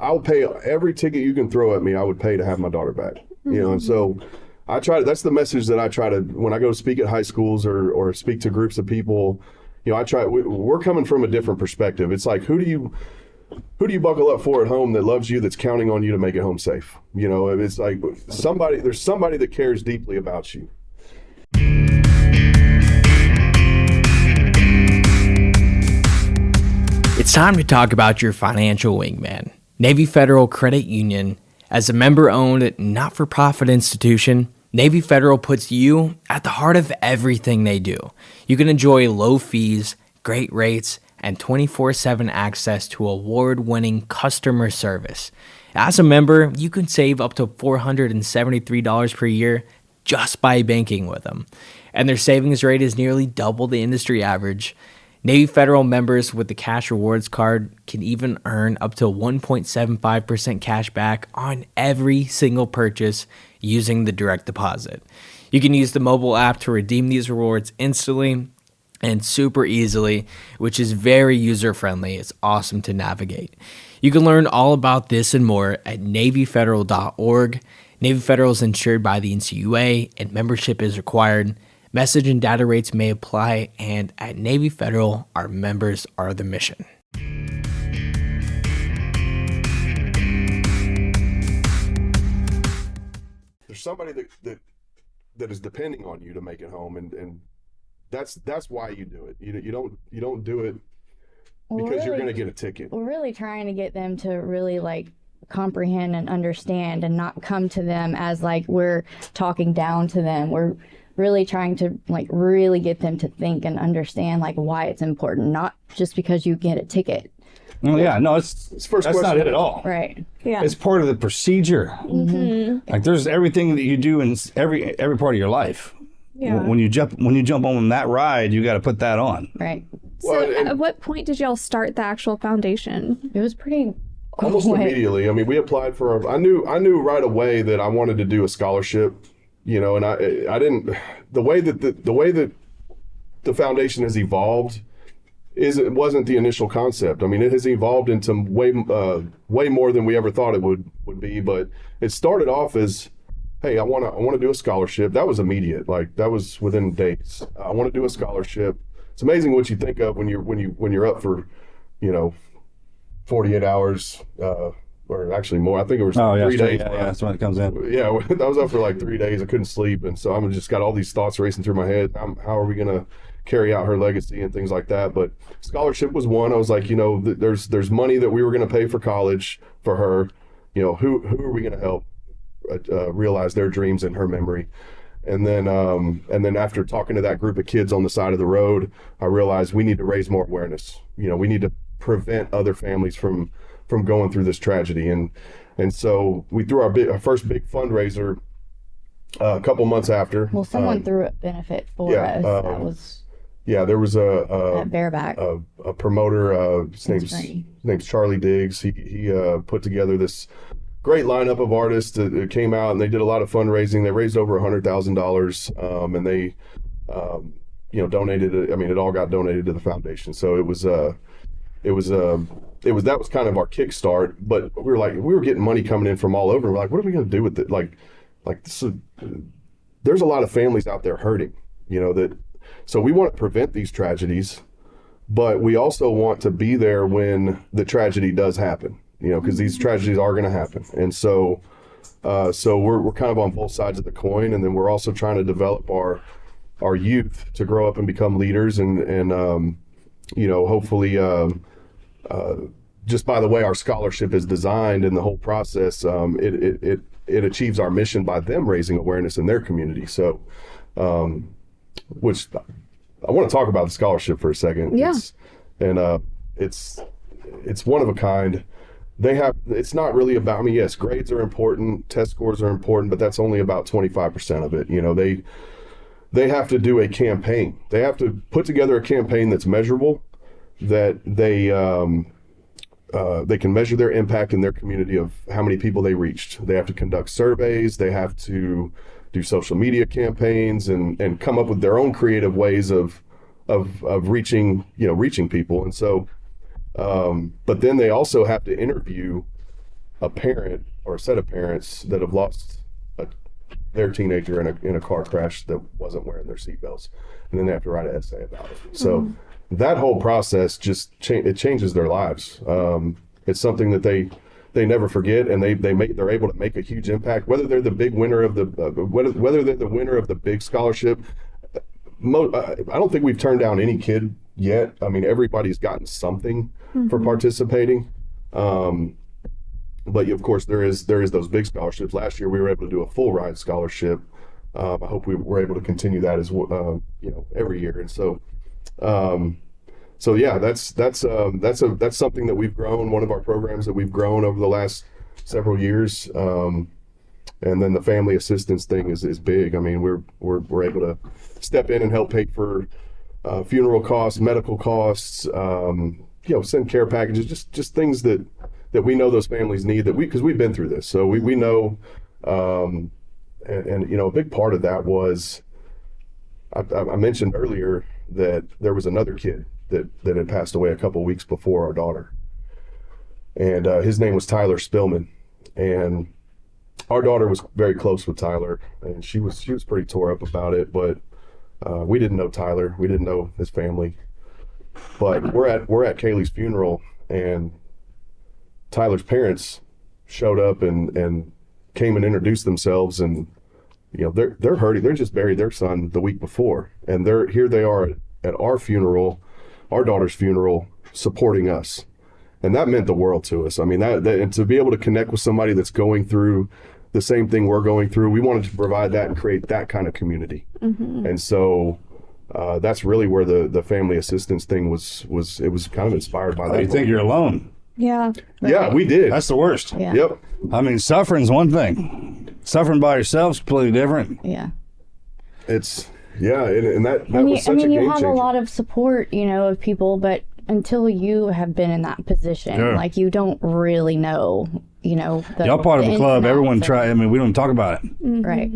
I'll pay every ticket you can throw at me. I would pay to have my daughter back. And so I try to. That's the message that I try to when I go speak at high schools or speak to groups of people. I try. We're coming from a different perspective. It's like who do you buckle up for at home that loves you, that's counting on you to make it home safe? It's like there's somebody that cares deeply about you. It's time to talk about your financial wingman. Navy Federal Credit Union. As a member-owned, not-for-profit institution, Navy Federal puts you at the heart of everything they do. You can enjoy low fees, great rates, and 24/7 access to award-winning customer service. As a member, you can save up to $473 per year just by banking with them. And their savings rate is nearly double the industry average. Navy Federal members with the Cash Rewards card can even earn up to 1.75% cash back on every single purchase using the direct deposit. You can use the mobile app to redeem these rewards instantly and super easily, which is very user-friendly. It's awesome to navigate. You can learn all about this and more at NavyFederal.org. Navy Federal is insured by the NCUA, and membership is required. Message and data rates may apply, and at Navy Federal, our members are the mission. There's somebody that is depending on you to make it home, and that's why you do it. You don't do it because you're going to get a ticket. We're really trying to get them to really comprehend and understand, and not come to them as we're talking down to them. We're really trying to really get them to think and understand why it's important, not just because you get a ticket. Well, yeah, no, it's first that's not question. it at all. Right. Yeah. It's part of the procedure. Like there's everything that you do in every part of your life. Yeah. When you jump on that ride, you got to put that on. Right. So Well, and- at what point did y'all start the actual foundation? It was pretty Almost quick. immediately. I mean, we applied for. I knew right away that I wanted to do a scholarship. You know, and I didn't. The way that the foundation has evolved it wasn't the initial concept. I mean, it has evolved into way more than we ever thought it would be. But it started off as, hey, I want to do a scholarship. That was immediate. Like that was within days. I want to do a scholarship. It's amazing what you think of when you're up for, 48 hours, or actually more. I think it was 3 days. Yeah, that's when it comes in. Yeah, I was up for like 3 days. I couldn't sleep, and so I'm just got all these thoughts racing through my head. How are we gonna carry out her legacy and things like that? But scholarship was one. I was like, there's money that we were gonna pay for college for her. Who are we gonna help realize their dreams in her memory? And then after talking to that group of kids on the side of the road, I realized we need to raise more awareness. We need to prevent other families from going through this tragedy. And so we threw our first big fundraiser a couple months after. Well, someone threw a benefit for us. That was there was at Bareback. a promoter. His That's name's Charlie Diggs. He put together this great lineup of artists that came out, and they did a lot of fundraising. They raised over $100,000, and they donated it. I mean, it all got donated to the foundation. So that was kind of our kickstart. But we were getting money coming in from all over. We're like, what are we going to do with it? Like this there's a lot of families out there hurting, so we want to prevent these tragedies, but we also want to be there when the tragedy does happen, because these tragedies are going to happen. And so we're kind of on both sides of the coin. And then we're also trying to develop our youth to grow up and become leaders and hopefully, just by the way our scholarship is designed and the whole process, it achieves our mission by them raising awareness in their community. So, which I want to talk about the scholarship for a second. Yeah. It's one of a kind. It's not really about, I mean, yes, grades are important, test scores are important, but that's only about 25% of it. They have to do a campaign. They have to put together a campaign that's measurable, that they can measure their impact in their community of how many people they reached. They have to conduct surveys. They have to do social media campaigns and come up with their own creative ways of reaching people. And so, but then they also have to interview a parent or a set of parents that have lost their teenager in a car crash that wasn't wearing their seatbelts, and then they have to write an essay about it. So that whole process just it changes their lives. It's something that they never forget, and they're able to make a huge impact. Whether they're the big winner of whether they're the winner of the big scholarship, I don't think we've turned down any kid yet. I mean, everybody's gotten something for participating. But of course, there is those big scholarships. Last year, we were able to do a full ride scholarship. I hope we were able to continue that as every year. And so, yeah, that's something that we've grown. One of our programs that we've grown over the last several years. And then the family assistance thing is big. I mean, we're able to step in and help pay for funeral costs, medical costs, send care packages, just things that we know those families need, because we've been through this. So we know, and a big part of that was, I mentioned earlier that there was another kid that had passed away a couple weeks before our daughter. And his name was Tyler Spillman. And our daughter was very close with Tyler, and she was pretty tore up about it, but we didn't know Tyler. We didn't know his family. But we're at Kailee's funeral, and Tyler's parents showed up and came and introduced themselves, and they're hurting. They just buried their son the week before, and they are at our funeral, our daughter's funeral, supporting us, and that meant the world to us. I mean, that and to be able to connect with somebody that's going through the same thing we're going through, we wanted to provide that and create that kind of community. And so that's really where the family assistance thing was kind of inspired by that. You think you're alone? Yeah. Yeah, we did. That's the worst. Yeah. Yep. I mean, suffering's one thing. Suffering by yourself is completely different. Yeah. It's and that And was such a you game have changer. a lot of support, of people, but until you have been in that position, Sure. like you don't really know, Y'all part of a club. Everyone try. I mean, we don't talk about it. Right.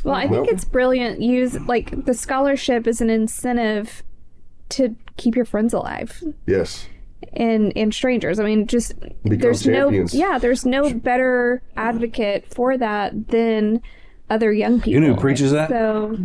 Well, I think it's brilliant. Use like the scholarship as an incentive to keep your friends alive Yes. and strangers. I mean, just there's champions. there's no better advocate for that than other young people. You know who preaches that? So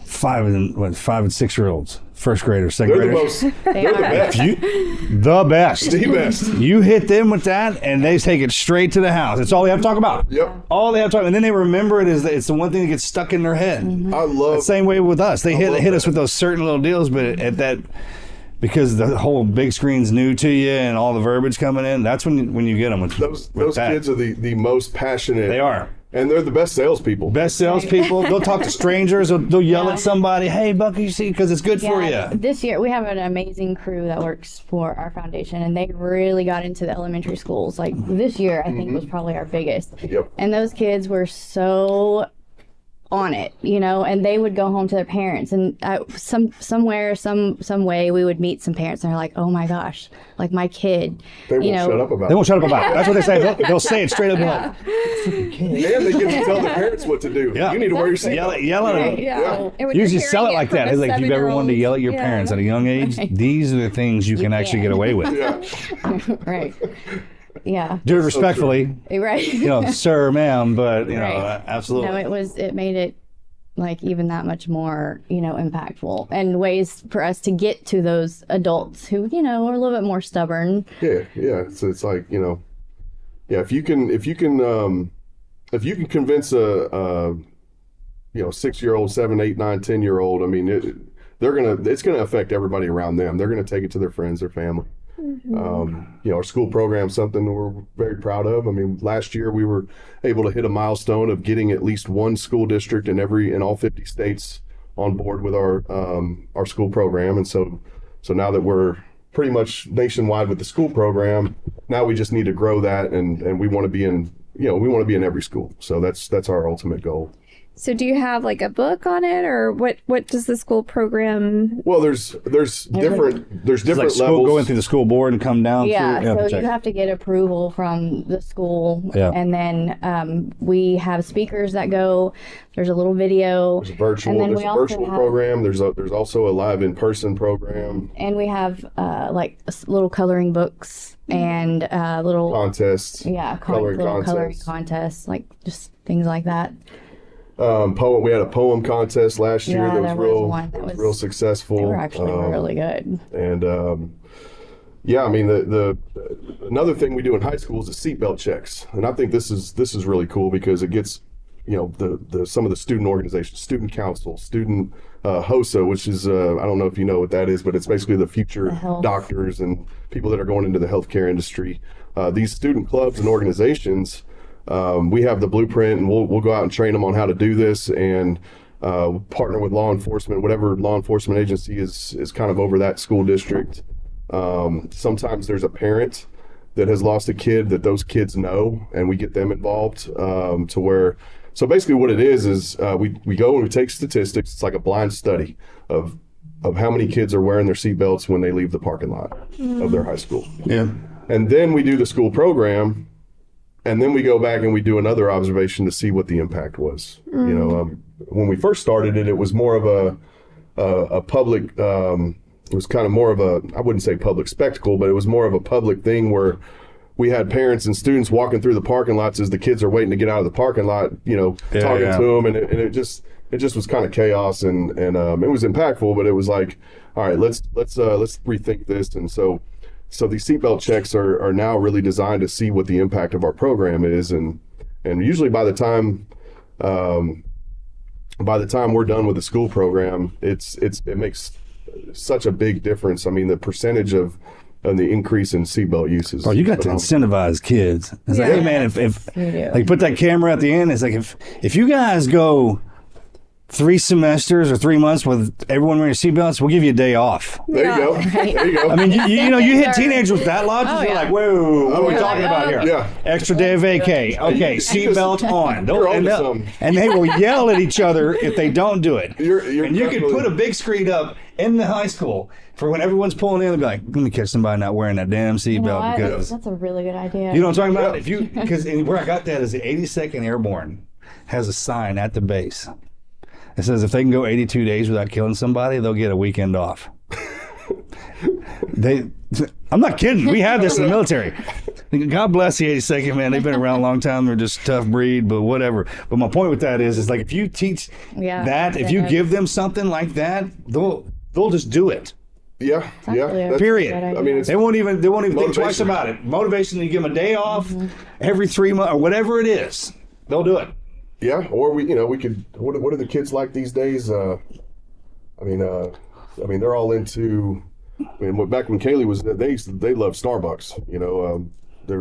5 and 6 year olds, first graders, second They're the graders. most. They're the best. The best. The best. You hit them with that, and they take it straight to the house. That's all they have to talk about. Yep. All they have to talk about. And then they remember it is it's the one thing that gets stuck in their head. I love. Same way with us. They hit love us that. with those certain little deals, but at that, because the whole big screen's new to you and all the verbiage coming in, that's when you get them with Those that. kids are the most passionate. They are. And they're the best salespeople. Best salespeople. They'll talk to strangers. They'll yell at somebody. Hey, Bucky, you see, because it's good for you. This year we have an amazing crew that works for our foundation, and they really got into the elementary schools. Like this year, I think was probably our biggest. Yep. And those kids were so on it, and they would go home to their parents, and some way we would meet some parents, and they're like, "Oh my gosh, like my kid." They won't shut up about They it. won't shut up about it. That's what they say. They'll say it straight up. Like, And they get to tell their parents what to do. Yeah. You need to wear your seatbelt. yell at them. yeah. And when Usually you're sell it hearing like that. from It's a like if you've ever wanted to yell at your 7-year-old, parents at a young age, these are the things you can actually get away with. Yeah. Right. Yeah. Do it respectfully, Right. sir, ma'am, but Right. absolutely. No, it made it like even that much more, impactful, and ways for us to get to those adults who, are a little bit more stubborn. Yeah. So it's like, if you can convince a 6-year-old, 7, 8, 9, 10-year-old, I mean, it's gonna affect everybody around them. They're gonna take it to their friends, their family. Our school program is something that we're very proud of. I mean, last year we were able to hit a milestone of getting at least one school district in all 50 states on board with our school program. And so now that we're pretty much nationwide with the school program, now we just need to grow that, and we want to be in every school. So that's our ultimate goal. So do you have like a book on it, or what does the school program? Well, there's different It's like levels. school going through the school board and come down. Yeah, through, so you have to get approval from the school, Yeah. and then we have speakers that go. There's a little video. There's a virtual. And then There's we a also virtual have- program. There's also a live in-person program. And we have little coloring books and little Contests. coloring contests, like just things like that. Poem. We had a poem contest last year Yeah, that there was was real, one that was- real successful. They were actually really good. And I mean the another thing we do in high school is the seatbelt checks, and I think this is really cool because it gets the some of the student organizations, student council, student HOSA, which is I don't know if you know what that is, but it's basically the future health. doctors and people that are going into the healthcare industry. These student clubs and organizations. We have the blueprint, and we'll go out and train them on how to do this, and partner with law enforcement, whatever law enforcement agency is kind of over that school district. Sometimes there's a parent that has lost a kid that those kids know, and we get them involved to where. So basically, what it is we go and we take statistics. It's like a blind study of how many kids are wearing their seatbelts when they leave the parking lot of their high school. Yeah. And then we do the school program. And then we go back and we do another observation to see what the impact was. When we first started it was more of a public. It was kind of more of a, I wouldn't say public spectacle, but it was more of a public thing where we had parents and students walking through the parking lots as the kids are waiting to get out of the parking lot. Talking to them, and it just was kind of chaos, and it was impactful, but it was like, all right, let's rethink this, and so. So these seatbelt checks are now really designed to see what the impact of our program is, and usually by the time we're done with the school program, it makes such a big difference. I mean, the percentage of the increase in seatbelt use is. Oh, you got to incentivize kids. It's like, hey man, if like put that camera at the end, it's like if you guys go 3 semesters or 3 months with everyone wearing seatbelts, we'll give you a day off. There you go. There you go. I mean, you hit teenagers with that logic, you're like, whoa, what are we talking about here? Yeah. Extra day of vacay. Okay, seatbelt on. You're And they will yell at each other if they don't do it. You're and you can put a big screen up in the high school for when everyone's pulling in, they'll be like, let me catch somebody not wearing that damn seatbelt. Because That's a really good idea. you know what I'm talking about? Because where I got that is the 82nd Airborne has a sign at the base. It says if they can go 82 days without killing somebody, they'll get a weekend off. I'm not kidding. We have this in the military. God bless the 82nd, man. They've been around a long time. They're just a tough breed, but whatever. But my point with that is like if you teach that, if you give them something like that, they'll just do it. Yeah, yeah. Period. I mean, they won't even think twice about it. Motivation, you give them a day off every 3 months or whatever it is, they'll do it. Yeah, or we could. What are the kids like these days? I mean, they're all into. I mean, back when Kailee was, they love Starbucks. You know,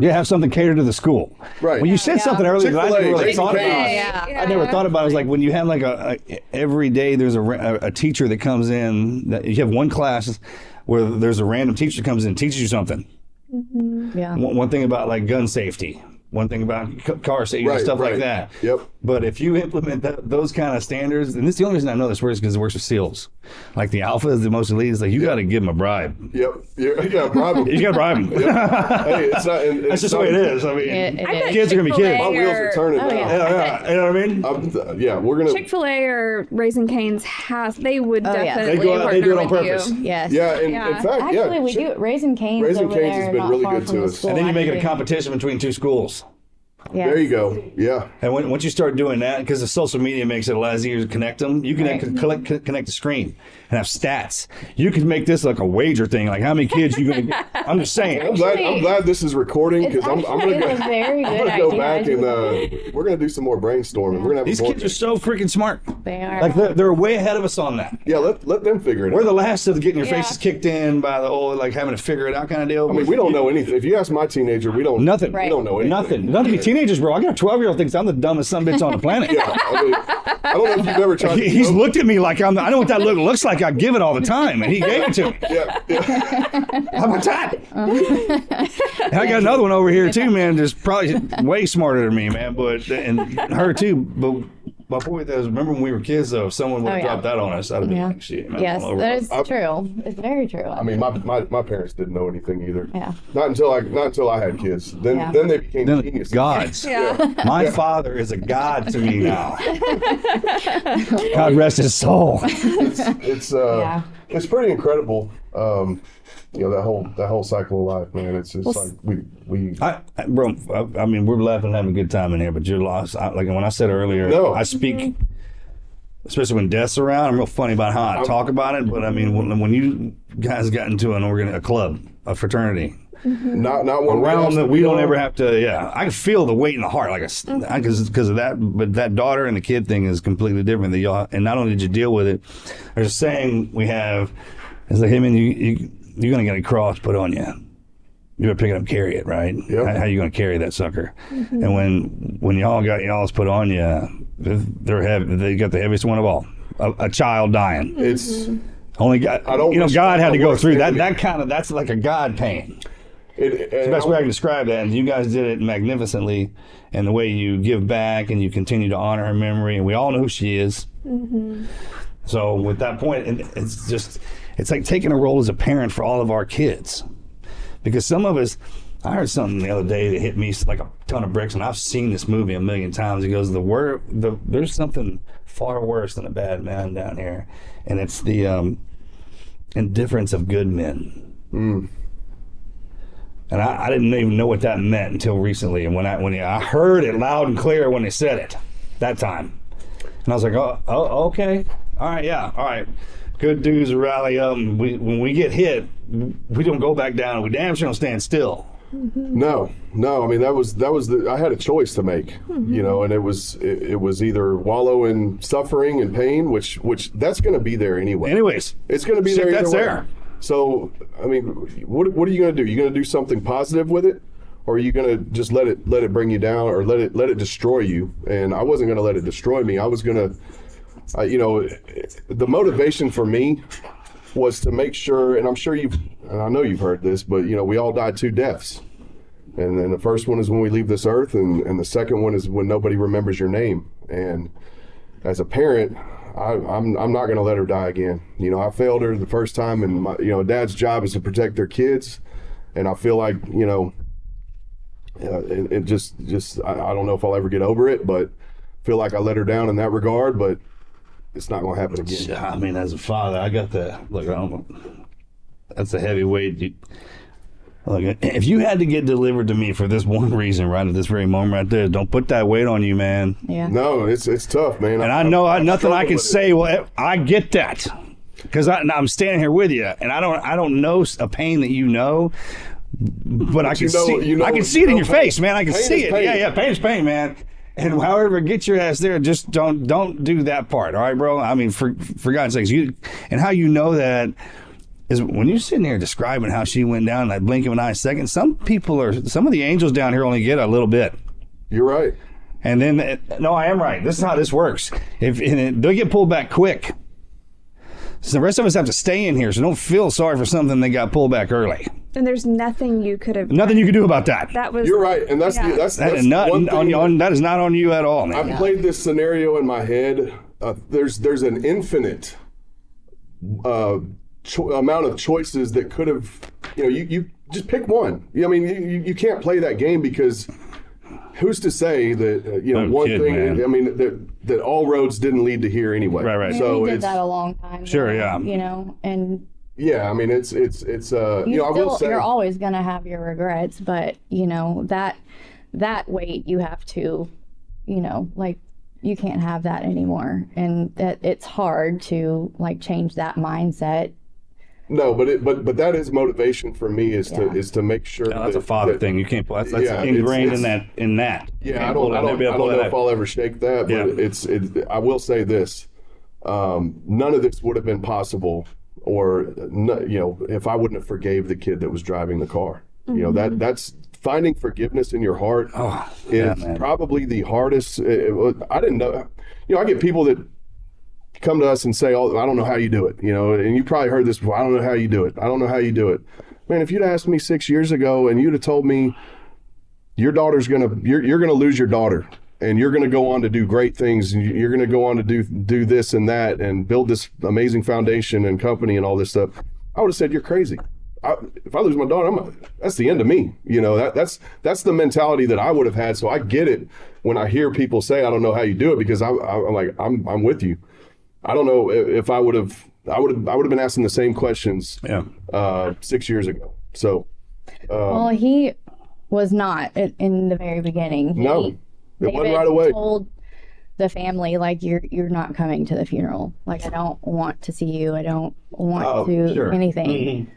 have something catered to the school. Right. When you said something earlier that I never really thought about. Yeah. I never thought about it. It was like when you have like every day there's a teacher that comes in. That you have one class where there's a random teacher that comes in and teaches you something. Yeah. One thing about like gun safety. One thing about car safety and stuff like that. Yep. But if you implement those kind of standards, and this is the only reason I know this works because it works with SEALs. Like the Alpha is the most elite. It's like you got to give them a bribe. Yep. You got to bribe them. You got to bribe them. Hey, it's not. That's just the way it is. I mean, kids are gonna be kids. My wheels are turning now. Yeah. You know what I mean? We're gonna. Chick-fil-A or Raising Cane's they would definitely They go out, they do it on partner with purpose. you. Yes. Yeah, in fact, Actually, we do. Raising Cane's Raising over Cane's there, has been not really far good from to the us. school, And then you make it a actually. competition between 2 schools. Yes. There you go. Yeah. And once you start doing that, because the social media makes it a lot easier to connect them, you can connect the screen and have stats. You can make this like a wager thing, like how many kids you going to get. I'm just saying. I'm glad this is recording because I'm gonna It's a very good go idea. back and we're gonna do some more brainstorming. We're gonna have These kids are so freaking smart. They are. Like they're way ahead of us on that. Yeah, let them figure it We're out. the last of getting your faces kicked in by the old like having to figure it out kind of deal. I mean, we don't know anything. If you ask my teenager, we don't. Nothing. We don't know anything. Nothing to be teenagers, bro. I got a 12-year-old thinks I'm the dumbest son-bitch on the planet. Yeah. I mean, I don't know if you've ever tried. He's looked at me like I know what that look looks like. I give it all the time, and he gave it to me. Yeah. How about that? And I got another one over here too, man. Just probably way smarter than me, man. But and her too. But my point is, remember when we were kids, though, if someone would have dropped that on us, I'd have been like, shit, man. Yes, that is true. It's very true. I mean, my parents didn't know anything either. Yeah. Not until I had kids. Then they became geniuses. Gods. Yeah. My father is a god to me now. God rest his soul. It's pretty incredible. You know, that whole cycle of life, man. It's just like we. Bro, I mean, we're laughing and having a good time in here, but you're lost. Like when I said earlier, I speak, especially when death's around. I'm real funny about how I talk about it, but I mean, when you guys got into a club, a fraternity, not one around that we don't ever have to. Yeah, I can feel the weight in the heart, like because of that. But that daughter and the kid thing is completely different. That y'all, and not only did you deal with it, there's a saying we have. It's like, hey man, you're gonna get a cross put on you. You better pick it up, carry it, right? Yep. How you gonna carry that sucker? And when y'all got y'all's put on you, they're heavy. They got the heaviest one of all. A child dying. It's only God. God had to go through that. That's like a God pain. It's the best way I can describe that. And you guys did it magnificently, and the way you give back and you continue to honor her memory, and we all know who she is. So with that point, it's like taking a role as a parent for all of our kids. Because some of us, I heard something the other day that hit me like a ton of bricks, and I've seen this movie a million times. It goes, there's something far worse than a bad man down here, and it's the indifference of good men. And I didn't even know what that meant until recently, and when I heard it loud and clear when they said it that time, and I was like, oh okay, all right, yeah, all right. Good dudes rally up. When we get hit, we don't go back down. We damn sure don't stand still. No. I mean, that was I had a choice to make, you know, and it was either wallow in suffering and pain, which that's going to be there anyway. Anyways, it's going to be there. That's either way. there. So, I mean, what are you going to do? You going to do something positive with it, or are you going to just let it bring you down, or let it destroy you? And I wasn't going to let it destroy me. I was going to the motivation for me was to make sure, and I know you've heard this, but we all die 2 deaths. And then the first one is when we leave this earth, and the second one is when nobody remembers your name. And as a parent, I'm not going to let her die again. I failed her the first time, and a dad's job is to protect their kids. And I feel like, it just I don't know if I'll ever get over it, but I feel like I let her down in that regard, but it's not going to happen again. I mean, as a father, I got that. Look, that's a heavy weight. Look, if you had to get delivered to me for this one reason, right at this very moment right there, don't put that weight on you, man. Yeah. No, it's tough, man. And I know nothing I can say. Well, I get that, because I'm standing here with you, and I don't know a pain that you know, but I can see. I can see it in your face, man. I can see it. Yeah. Pain is pain, man. And however, get your ass there. Just don't do that part, all right, bro? I mean, for God's sakes, and how you know that is when you're sitting there describing how she went down in that blink of an eye second. Some of the angels down here only get a little bit. You're right. And then, no, I am right. This is how this works. They'll get pulled back quick. So the rest of us have to stay in here, so don't feel sorry for something that got pulled back early. And there's nothing you could have. Nothing you can do about that. That was. You're right, and that's that is not that is not on you at all, man. I've played this scenario in my head. There's an infinite amount of choices that could have. You just pick one. I mean, you can't play that game, because who's to say that one thing? Man. I mean, that all roads didn't lead to here anyway. Right. So we did that a long time. Sure, ago, yeah. And. Yeah, I mean, it's I will say you're always gonna have your regrets, but that weight you have to, you can't have that anymore, and that it's hard to change that mindset. No, but that is motivation for me is to make sure. No, that's a father thing. You can't. That's ingrained in that. Yeah, I don't know if I'll ever shake that, but I will say this: none of this would have been possible. Or if I wouldn't have forgave the kid that was driving the car. That's finding forgiveness in your heart is probably the hardest. I didn't know. I get people that come to us and say, "Oh, I don't know how you do it." And you probably heard this before. I don't know how you do it. I don't know how you do it. Man, if you'd asked me 6 years ago and you'd have told me your daughter's you're gonna lose your daughter, and you're going to go on to do great things, and you're going to go on to do this and that and build this amazing foundation and company and all this stuff, I would have said, you're crazy. If I lose my daughter, that's the end of me. That's the mentality that I would have had. So I get it when I hear people say, I don't know how you do it, because I'm like, I'm with you. I don't know if I would have been asking the same questions 6 years ago. So, well, he was not in the very beginning. No. It wasn't right away. Told the family, you're not coming to the funeral. I don't want to see you. I don't want to anything. Mm-hmm.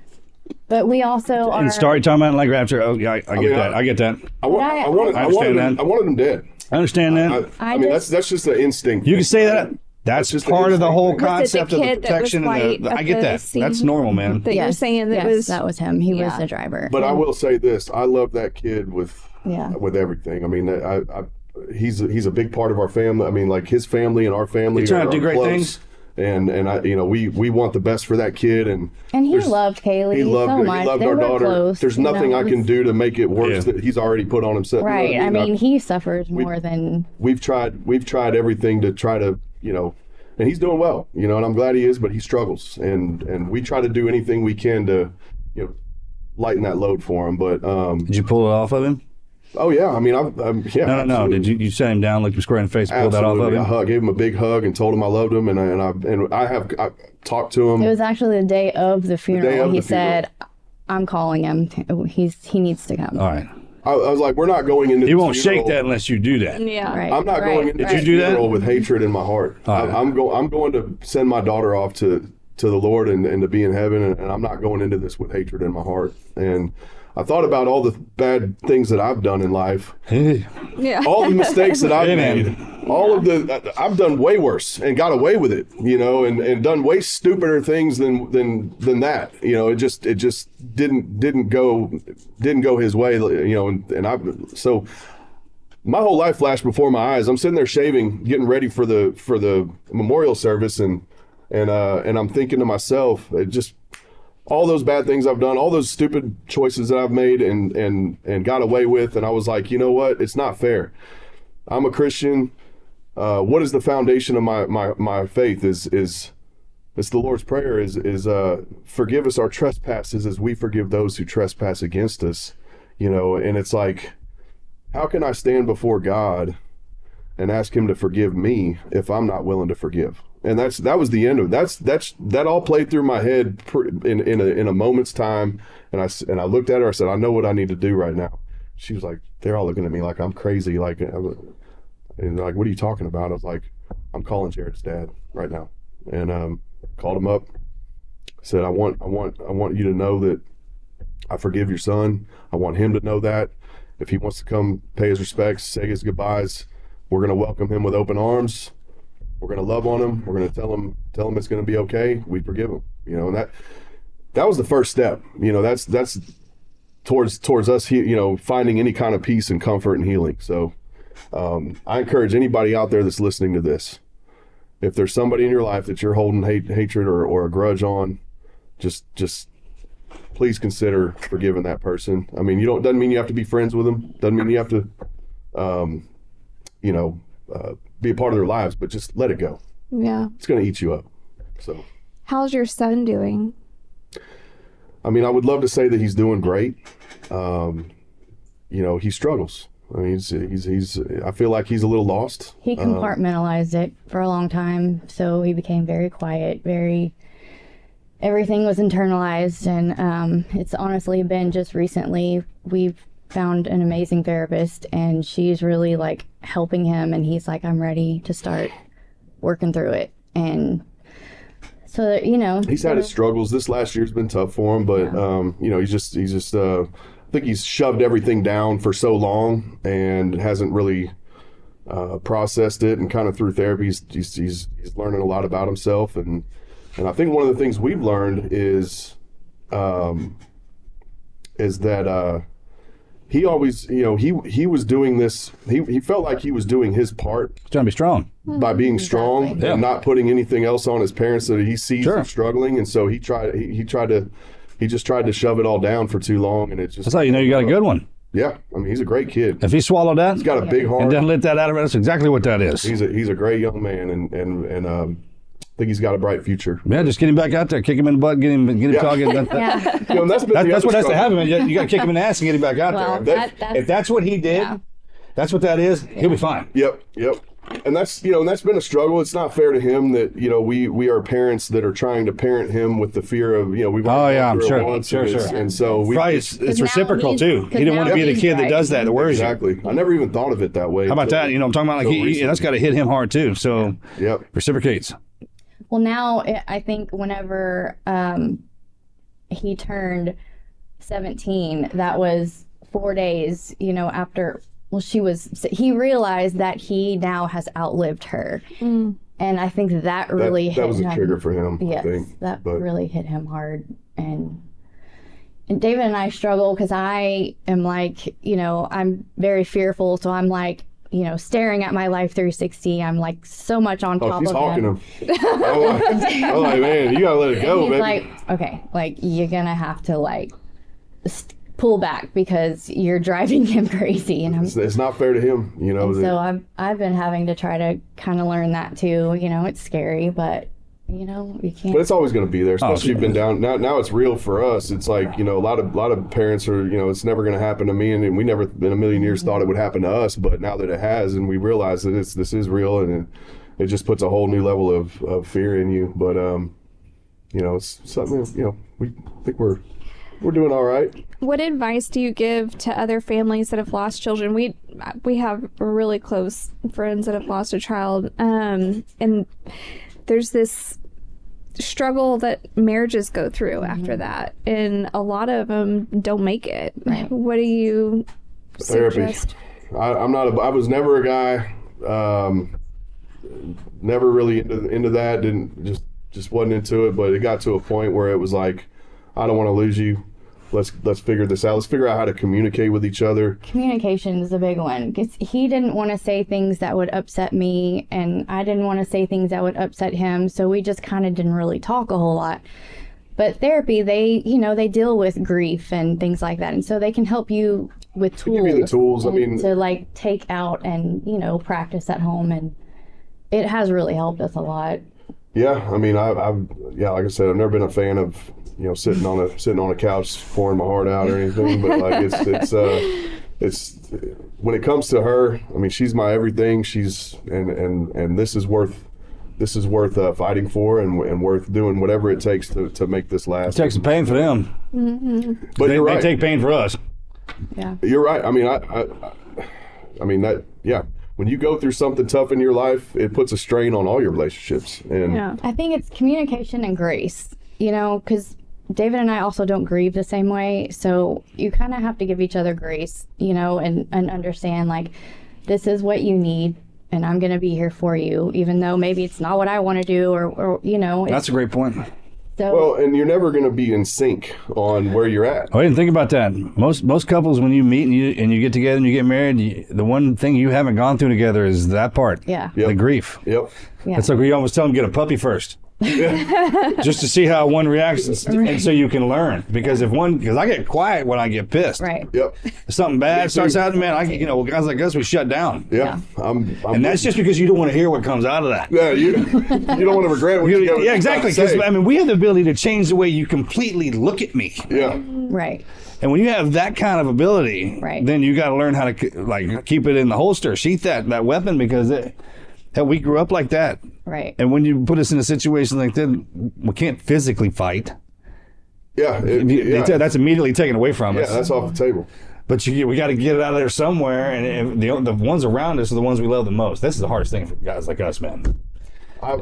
But we also are. And start talking about after. Oh yeah, I get that. I wanted him dead. I understand that. I mean, that's just an instinct. You can say that. That's part of the whole concept of the protection. I get that. That's normal, man. That you're saying that was him. He was the driver. But I will say this: I love that kid with everything. I mean, he's a big part of our family. I mean, his family and our family. You're trying to do great things. And we want the best for that kid, and he loved Kailee so much. He loved our daughter. Close, there's nothing I can do to make it worse that he's already put on himself. Right. I mean, he suffers more than we've tried everything to try to and he's doing well, and I'm glad he is, but he struggles, and we try to do anything we can to lighten that load for him. But did you pull it off of him? Oh yeah, I mean, No. Did you sat him down, looked him square in the face, pulled that off of him? I gave him a big hug and told him I loved him, and I talked to him. It was actually the day of the funeral. He said, "I'm calling him. He needs to come." All right. I was like, we're not going into. He won't shake that unless you do that. Yeah, right. I'm not going into this funeral with hatred in my heart. I'm going to send my daughter off to the Lord and to be in heaven, and I'm not going into this with hatred in my heart. And I thought about all the bad things that I've done in life. All the mistakes that I've made. I've done way worse and got away with it, and done way stupider things than that. It just didn't go his way, my whole life flashed before my eyes. I'm sitting there shaving, getting ready for the memorial service, and I'm thinking to myself, just all those bad things I've done, all those stupid choices that I've made and got away with. And I was like, you know what? It's not fair. I'm a Christian. What is the foundation of my faith? Is it's the Lord's Prayer. Is forgive us our trespasses as we forgive those who trespass against us. And it's like, how can I stand before God and ask him to forgive me if I'm not willing to forgive? And that was the end of it. That all played through my head in a moment's time. And I looked at her. I said, I know what I need to do right now. She was like, they're all looking at me like I'm crazy. Like, and they're like, what are you talking about? I was like, I'm calling Jared's dad right now. And called him up. Said, I want you to know that I forgive your son. I want him to know that. If he wants to come pay his respects, say his goodbyes, we're going to welcome him with open arms. We're going to love on him. We're going to tell him it's going to be okay. We forgive him. And that was the first step. That's towards us, finding any kind of peace and comfort and healing. So I encourage anybody out there that's listening to this, if there's somebody in your life that you're holding hatred or a grudge on, just please consider forgiving that person. I mean, doesn't mean you have to be friends with them. Doesn't mean you have to, be a part of their lives, but just let it go. Yeah. It's going to eat you up. So. How's your son doing? I mean, I would love to say that he's doing great. He struggles. I mean, he's. I feel like he's a little lost. He compartmentalized it for a long time, so he became very quiet, everything was internalized, and it's honestly been just recently we've found an amazing therapist, and she's really like helping him, and he's like, I'm ready to start working through it. And so that, he's had his struggles. This last year's been tough for him, but he's just I think he's shoved everything down for so long and hasn't really processed it, and kind of through therapy he's learning a lot about himself, and I think one of the things we've learned is that he always, he was doing this. He felt like he was doing his part. He's trying to be strong. By being strong Exactly. and not putting anything else on his parents that he sees Sure. them struggling, and so he just tried to shove it all down for too long, and it just. That's how you know you got a good one. Yeah, I mean, he's a great kid. If he swallowed that He's got a big heart. and then let that out of it, that's exactly what that is. He's a great young man, and I think he's got a bright future. Yeah, just get him back out there, kick him in the butt, get him talking. Yeah. That's been That's what has to happen. You got to kick him in the ass and get him back out Well, there. If that's what he did, that's what that is. He'll be fine. Yep. And that's been a struggle. It's not fair to him that we are parents that are trying to parent him with the fear of we've already gone through it once, Sure. and so we Probably it's now reciprocal he's- too. He didn't want to be the he's kid that does that. That worries you. exactly. I never even thought of it that way. How about that? I'm talking about like that's got to hit him hard too. So Yep. reciprocates. Well, now I think whenever he turned 17, that was 4 days, after. Well, he realized that he now has outlived her. And I think that really hit that was a him. trigger for him. Yes, I think. that But really hit him hard. And David and I struggle because I am like, I'm very fearful. So I'm like, staring at my life 360. I'm like so much on top he's of hawking him. him. I'm like, man, you gotta let it go, He's baby. like, okay, like you're gonna have to pull back because you're driving him crazy, and it's not fair to him, so I've been having to try to kind of learn that too. It's scary, but you can't. But it's always going to be there, especially if sure. you've been down. Now it's real for us. It's like, a lot of parents are, it's never going to happen to me, and we never in a million years thought it would happen to us. But now that it has, and we realize that this is real, and it just puts a whole new level of fear in you. But it's something. We think we're doing all right. What advice do you give to other families that have lost children? We have really close friends that have lost a child, and there's this struggle that marriages go through after that, and a lot of them don't make it. Right. What do you suggest? I was never a guy, never really into that. Didn't just wasn't into it. But it got to a point where it was like, I don't want to lose you. let's figure this out. Let's figure out how to communicate with each other. Communication is a big one, because he didn't want to say things that would upset me, and I didn't want to say things that would upset him, so we just kind of didn't really talk a whole lot. But therapy, they deal with grief and things like that, and so they can help you with tools. Give you the tools. I mean, to like take out and practice at home, and it has really helped us a lot. Yeah, I mean, like I said, I've never been a fan of sitting on a couch pouring my heart out or anything, but like it's when it comes to her, I mean, she's my everything. She's and this is worth fighting for and worth doing whatever it takes to make this last. It takes some pain for them. Mm-hmm. But you're right. They take pain for us. Yeah, you're right. I mean, I mean that. Yeah. When you go through something tough in your life, it puts a strain on all your relationships. And I think it's communication and grace, because David and I also don't grieve the same way. So you kind of have to give each other grace, and understand, like, this is what you need, and I'm going to be here for you, even though maybe it's not what I want to do, or That's a great point. So, well, and you're never going to be in sync on where you're at. I didn't think about that. Most couples, when you meet and you get together and you get married, the one thing you haven't gone through together is that part. Yeah. The grief. Yep. Yeah. It's like we always tell them, get a puppy first. Just to see how one reacts, and so you can learn. Because I get quiet when I get pissed. Right. Yep. If something bad starts happening, man, guys like us, we shut down. Yeah. And that's just because you don't want to hear what comes out of that. Yeah, you don't want to regret what you Yeah, exactly. Because we have the ability to change the way you completely look at me. Yeah. Right. And when you have that kind of ability, right, then you got to learn how to keep it in the holster, sheath that weapon, because we grew up like that. Right. And when you put us in a situation like that, we can't physically fight. Yeah. That's immediately taken away from us. Yeah, that's off the table. But we got to get it out of there somewhere, and the ones around us are the ones we love the most. This is the hardest thing for guys like us, man. I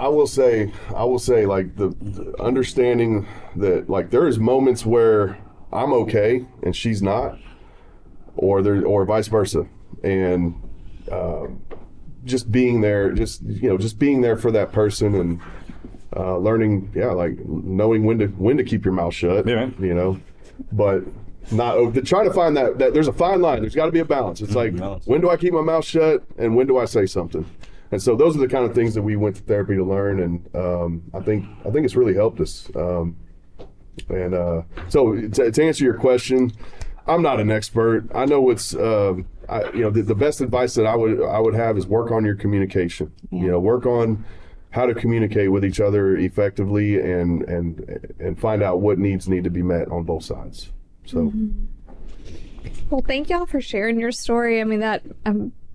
will say, like the understanding that, like, there is moments where I'm okay and she's not, or vice versa, and just being there, just being there for that person, and learning, like knowing when to keep your mouth shut, but not trying to find that there's a fine line. There's got to be a balance. It's like, when do I keep my mouth shut and when do I say something? And so those are the kind of things that we went to therapy to learn, and I think it's really helped us. So to answer your question, I'm not an expert. I know what's the best advice that I would have is work on your communication. Yeah. Work on how to communicate with each other effectively, and find out what needs need to be met on both sides. So, Well, thank y'all for sharing your story. I mean, that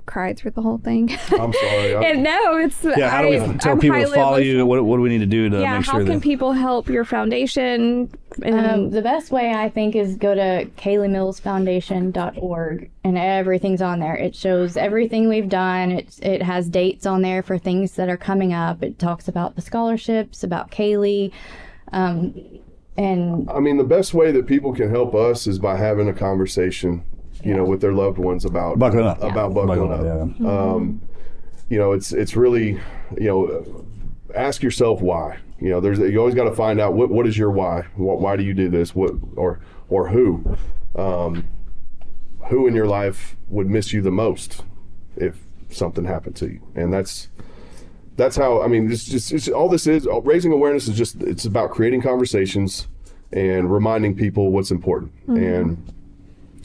cried through the whole thing. I'm sorry. And no, it's how do we tell people to follow you? What do we need to do to make sure how can people help your foundation? The best way, I think, is go to KaileyMillsFoundation.org, and everything's on there. It shows everything we've done. It has dates on there for things that are coming up. It talks about the scholarships, about Kailee. And I mean, the best way that people can help us is by having a conversation, with their loved ones about buckling up. Buckling up. Yeah. It's really, ask yourself why. You always got to find out what is your why. Why do you do this? Or who? Who in your life would miss you the most if something happened to you? And that's how. I mean, it's all this is. Raising awareness is it's about creating conversations and reminding people what's important. And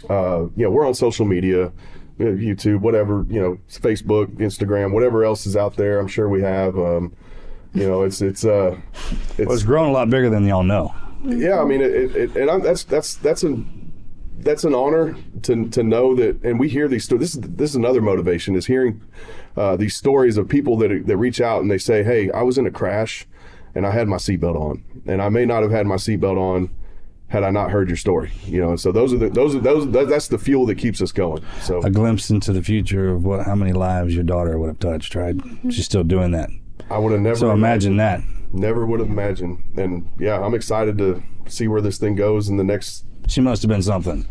we're on social media, YouTube, whatever, Facebook, Instagram, whatever else is out there. I'm sure we have. It's grown a lot bigger than y'all know. Yeah, I mean, that's an honor to know that, and we hear these stories. This is another motivation, is hearing these stories of people that reach out and they say, "Hey, I was in a crash, and I had my seatbelt on, and I may not have had my seatbelt on had I not heard your story." And so that's the fuel that keeps us going. So a glimpse into the future of how many lives your daughter would have touched. Right? She's still doing that. I would have never. So imagine that. Never would have imagined. And yeah, I'm excited to see where this thing goes in the next. She must have been something.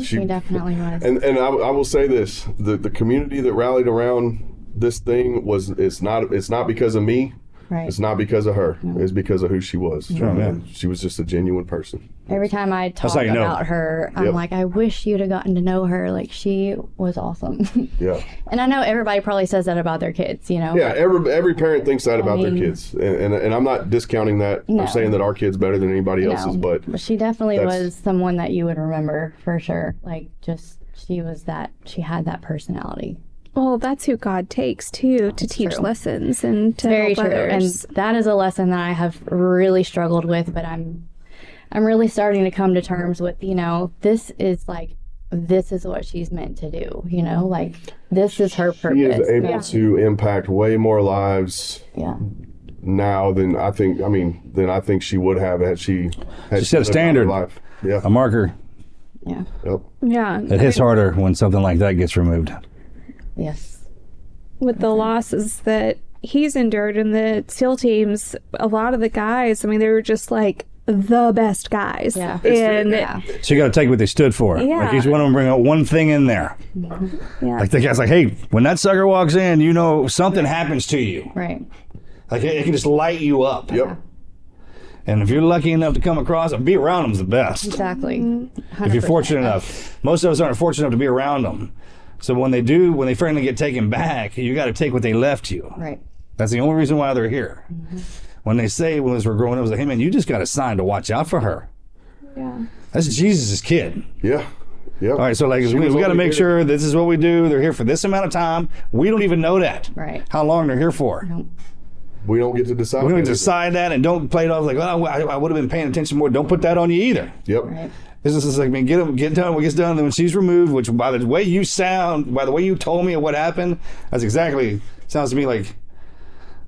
She definitely was. And I will say this: the community that rallied around this thing it's not because of me. Right. It's not because of her. It's because of who she was. Sure, And man. she was just a genuine person. Every time I talk how you know. about her, I'm Yep. like, I wish you'd have gotten to know her. Like, she was awesome. Yeah. And I know everybody probably says that about their kids, you know? Yeah, every parent thinks that about their mean- kids. And I'm not discounting that No. or saying that our kid's better than anybody else's, but she definitely that's- was someone that you would remember for sure. Like, just, she had that personality. Well, that's who God takes too to teach true. lessons and to Very help true. others. And that is a lesson that I have really struggled with, but I'm really starting to come to terms with, you know, this is what she's meant to do, you know, like this is her purpose. she is able Yeah. to impact way more lives Yeah. now than I think she would have had she She set a lived out her standard. life. Yeah. A marker. Yeah. Yep. Yeah. It hits harder when something like that gets removed. Yes. With the losses that he's endured in the SEAL teams, a lot of the guys, I mean, they were just like the best guys. Yeah. And Yeah. So you got to take what they stood for. Yeah. Like each one of them bring out one thing in there. yeah. Like the guy's like, hey, when that sucker walks in, you know something happens to you. Right. Like it can just light you up. Yep. And if you're lucky enough to come across them, be around them's the best. Exactly. If you're 100%. fortunate enough. Most of us aren't fortunate enough to be around them. So when they finally get taken back, you got to take what they left you. Right. That's the only reason why they're here. When they say, when we're growing up, it was like, hey man, you just got a sign to watch out for her. Yeah. That's Jesus' kid. Yeah. Yep. All right, so like She we was got to only make here- sure this is what we do. They're here for this amount of time. We don't even know that. Right. How long they're here for. We don't get to decide. We don't that, decide that, and don't play it off like, oh, I would have been paying attention more. Don't put that on you either. Yep. Right. This is like, man, get done what gets done. Then when she's removed, which by the way you sound, by the way you told me of what happened, that's exactly, sounds to me like,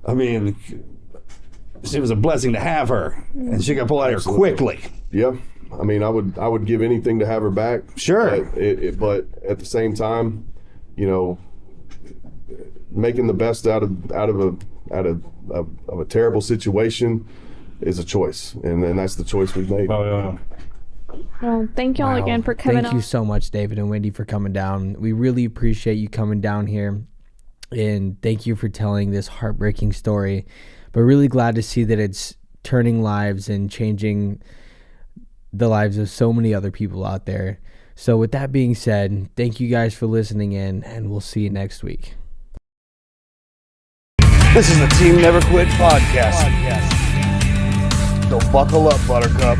I mean, it was a blessing to have her, and she got pulled out of here quickly. Yeah. I mean, I would give anything to have her back. Sure. But at the same time, you know, making the best out of a terrible situation is a choice, and that's the choice we've made. Well, thank y'all Wow. again for coming Thank you on. so much, David and Wendy, for coming down. We really appreciate you coming down here, and thank you for telling this heartbreaking story. But really glad to see that it's turning lives and changing the lives of so many other people out there. So with that being said, thank you guys for listening in, and we'll see you next week. This is the Team Never Quit podcast. So buckle up, Buttercup.